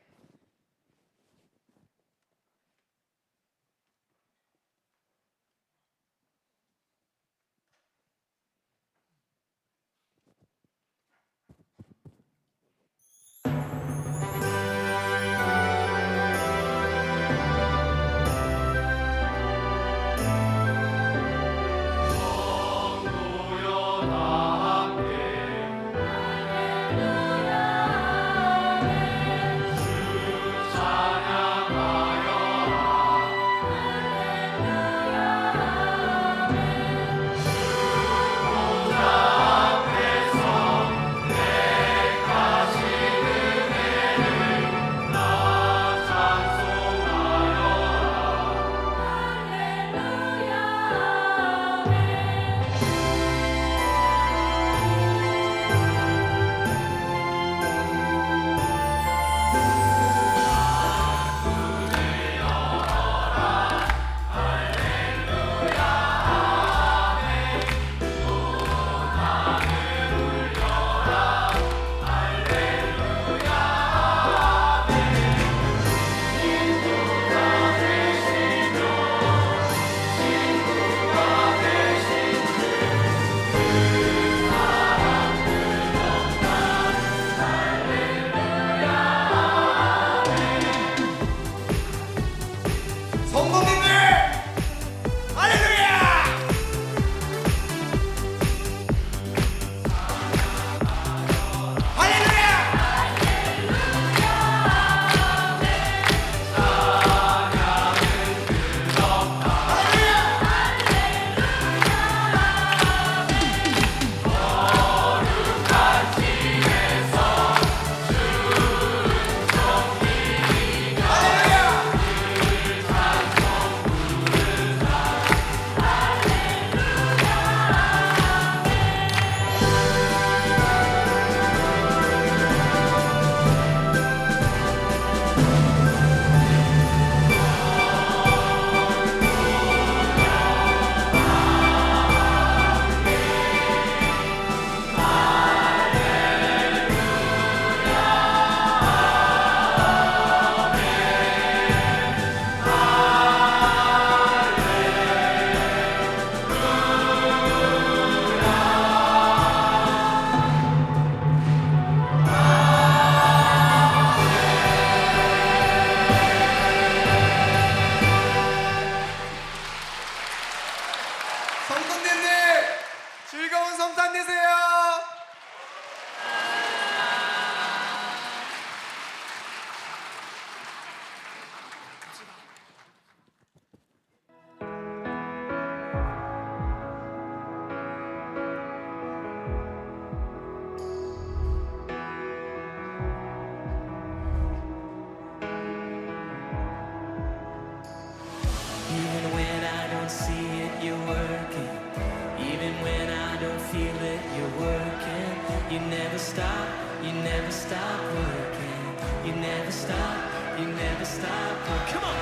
you never stop, you never stop working. You never stop, you never stop working. Come on!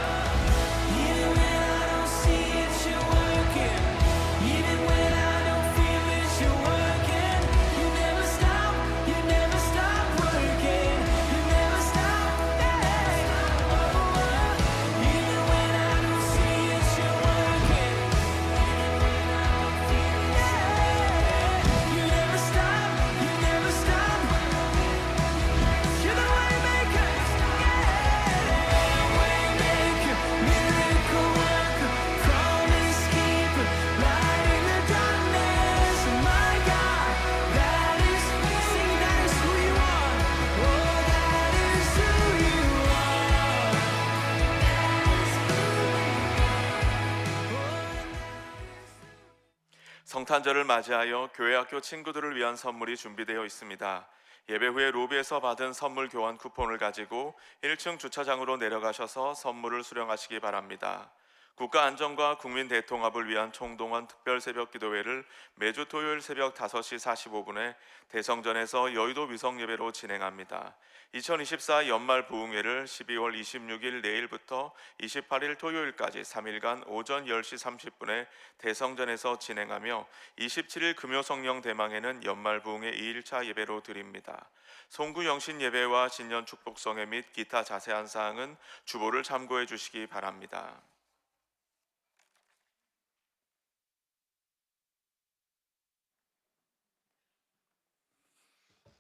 Even when I don't see it, you're working. Even when I don't feel it, you're working. You never stop, you never stop working. You never stop, yeah. Oh, even when I don't see it, you're working. You never stop, you never stop. You're the way maker, waymaker, miracle worker, promise keeper, light in the darkness. My God, that is sing, that is who you are. Oh, that is who you are. 성탄절을 맞이하여 교회학교 친구들을 위한 선물이 준비되어 있습니다. 예배 후에 로비에서 받은 선물 교환 쿠폰을 가지고 1층 주차장으로 내려가셔서 선물을 수령하시기 바랍니다. 국가 안전과 국민 대통합을 위한 총동원 특별 새벽 기도회를 매주 토요일 새벽 5시 45분에 대성전에서 여의도 위성 예배로 진행합니다. 2024 연말 부흥회를 12월 26일 내일부터 28일 토요일까지 3일간 오전 10시 30분에 대성전에서 진행하며 27일 금요성령 대망회는 연말 부흥회 2일차 예배로 드립니다. 송구 영신 예배와 신년 축복성회 및 기타 자세한 사항은 주보를 참고해 주시기 바랍니다.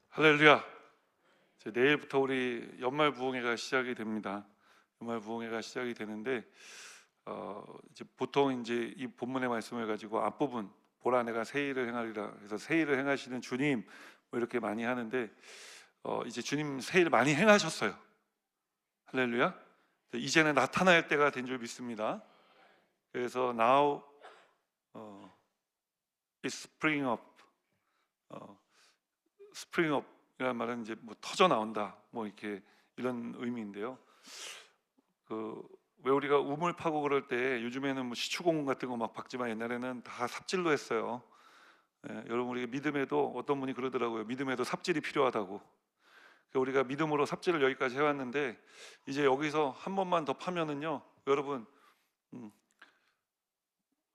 할렐루야. 이제 내일부터 우리 연말 부흥회가 시작이 됩니다. 연말 부흥회가 시작이 되는데 이제 보통 이제 이 본문의 말씀을 가지고 앞부분 보라 내가 새 일을 행하리라 그래서 새 일을 행하시는 주님 뭐 이렇게 많이 하는데 이제 주님 새 일 많이 행하셨어요. 할렐루야. 이제는 나타날 때가 된 줄 믿습니다. 그래서 now is spring up. 스프링업이라는 말은 이제 뭐 터져 나온다, 뭐 이렇게 이런 의미인데요. 왜 우리가 우물 파고 그럴 때 요즘에는 뭐 시추공 같은 거 막 박지만 옛날에는 다 삽질로 했어요. 여러분 우리 믿음에도 어떤 분이 그러더라고요. 믿음에도 삽질이 필요하다고. 우리가 믿음으로 삽질을 여기까지 해왔는데 이제 여기서 한 번만 더 파면은요, 여러분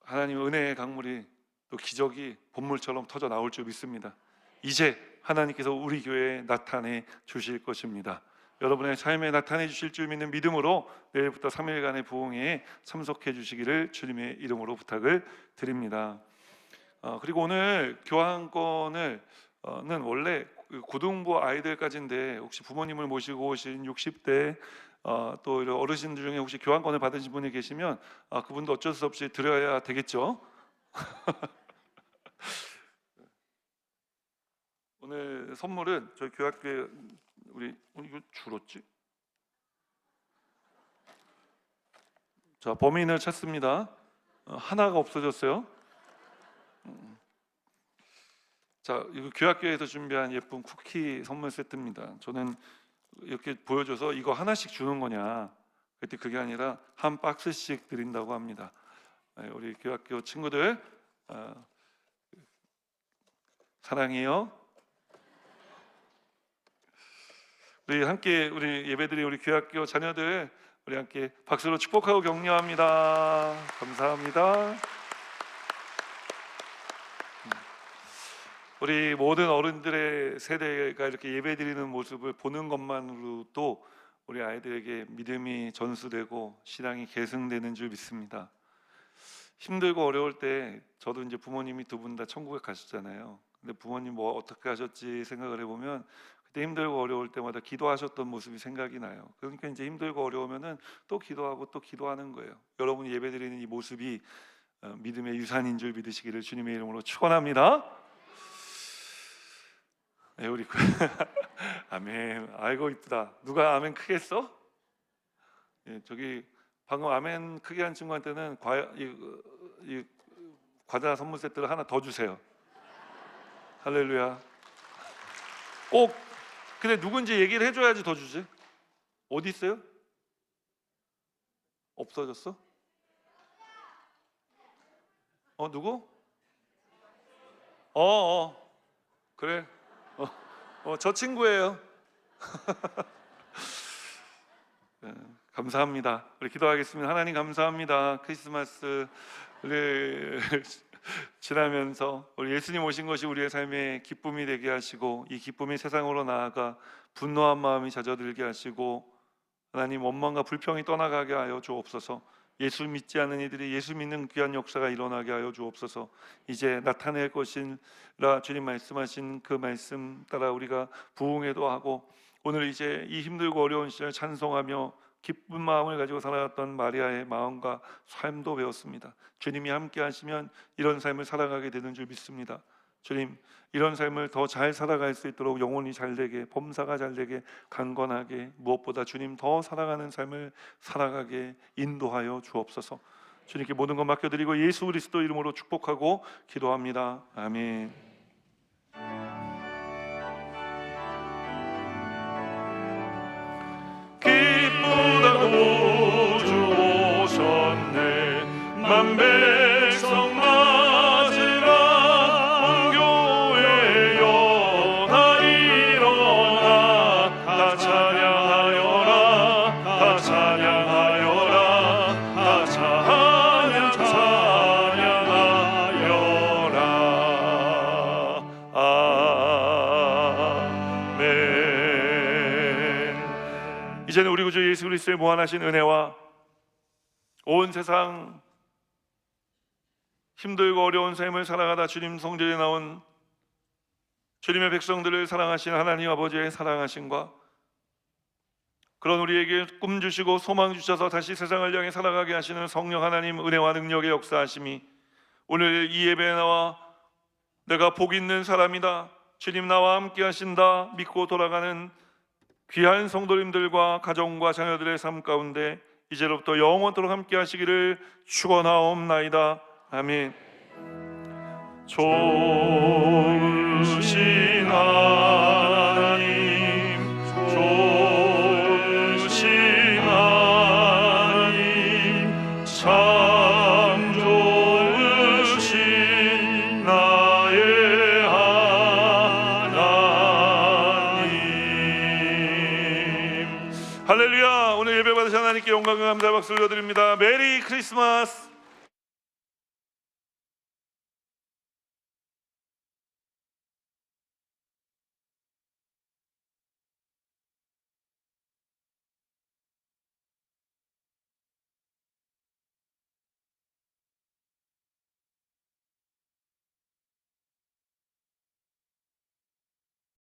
하나님 은혜의 강물이 또 기적이 본물처럼 터져 나올 줄 믿습니다. 이제 하나님께서 우리 교회에 나타내 주실 것입니다. 여러분의 삶에 나타내 주실 줄 믿는 믿음으로 내일부터 3일간의 부흥회에 참석해 주시기를 주님의 이름으로 부탁을 드립니다. 그리고 오늘 교환권을 는 원래 고등부 아이들까지인데 혹시 부모님을 모시고 오신 60대 또 이런 어르신들 중에 혹시 교환권을 받으신 분이 계시면 그분도 어쩔 수 없이 드려야 되겠죠. 오늘 선물은 저희 교학교에 우리 이거 줄었지? 자, 범인을 찾습니다. 하나가 없어졌어요. 자, 이거 교학교에서 준비한 예쁜 쿠키 선물 세트입니다. 저는 이렇게 보여줘서 이거 하나씩 주는 거냐? 그때 그게 아니라 한 박스씩 드린다고 합니다. 우리 교학교 친구들 사랑해요. 우리 함께 우리 예배드린 우리 교학교 자녀들 우리 함께 박수로 축복하고 격려합니다. 감사합니다. 우리 모든 어른들의 세대가 이렇게 예배드리는 모습을 보는 것만으로도 우리 아이들에게 믿음이 전수되고 신앙이 계승되는 줄 믿습니다. 힘들고 어려울 때 저도 이제 부모님이 두 분 다 천국에 가셨잖아요. 근데 부모님 뭐 어떻게 하셨지 생각을 해보면 그때 힘들고 어려울 때마다 기도하셨던 모습이 생각이 나요. 그러니까 이제 힘들고 어려우면은 또 기도하고 또 기도하는 거예요. 여러분이 예배드리는 이 모습이 믿음의 유산인 줄 믿으시기를 주님의 이름으로 축원합니다. 네, 우리 아멘. 아이고 이쁘다. 누가 아멘 크게 했어? 예, 저기 방금 아멘 크게 한 친구한테는 이 과자 선물 세트를 하나 더 주세요. 할렐루야. 꼭 근데 누군지 얘기를 해줘야지 더 주지. 어디 있어요? 없어졌어? 누구? 그래. 저 친구예요. 감사합니다. 우리 기도하겠습니다. 하나님 감사합니다. 크리스마스를 지나면서 우리 예수님 오신 것이 우리의 삶의 기쁨이 되게 하시고, 이 기쁨이 세상으로 나아가 분노한 마음이 잦아들게 하시고, 하나님 원망과 불평이 떠나가게 하여 주옵소서. 예수 믿지 않는 이들이 예수 믿는 귀한 역사가 일어나게 하여 주옵소서. 이제 나타낼 것이라 주님 말씀하신 그 말씀 따라 우리가 부흥회도 하고, 오늘 이제 이 힘들고 어려운 시절 찬송하며 기쁜 마음을 가지고 살아갔던 마리아의 마음과 삶도 배웠습니다. 주님이 함께 하시면 이런 삶을 살아가게 되는 줄 믿습니다. 주님, 이런 삶을 더 잘 살아갈 수 있도록 영혼이 잘 되게, 범사가 잘 되게, 강건하게, 무엇보다 주님 더 살아가는 삶을 살아가게 인도하여 주옵소서. 주님께 모든 것 맡겨드리고 예수 그리스도 이름으로 축복하고 기도합니다. 아멘. 기쁘다고 주 오셨네. 만백성 맞으라. 온 교회 연하 일어나. 다 찬양하여라. 다 찬양하여라. 다 찬양하여라. 아멘. 이제는 우리 구주 예수 그리스도의 무한하신 은혜와 온 세상 힘들고 어려운 삶을 살아가다 주님 성전에 나온 주님의 백성들을 사랑하신 하나님 아버지의 사랑하심과, 그런 우리에게 꿈 주시고 소망 주셔서 다시 세상을 향해 살아가게 하시는 성령 하나님 은혜와 능력의 역사하심이 오늘 이 예배에 나와 내가 복 있는 사람이다, 주님 나와 함께 하신다 믿고 돌아가는 귀한 성도님들과 가정과 자녀들의 삶 가운데 이제로부터 영원토록 함께 하시기를 축원하옵나이다. 아멘. 좋으신 하나님, 좋으신 하나님, 참 좋으신 나의 하나님. 할렐루야. 오늘 예배 받으신 하나님께 영광과 감사의 박수를 드립니다. 메리 크리스마스.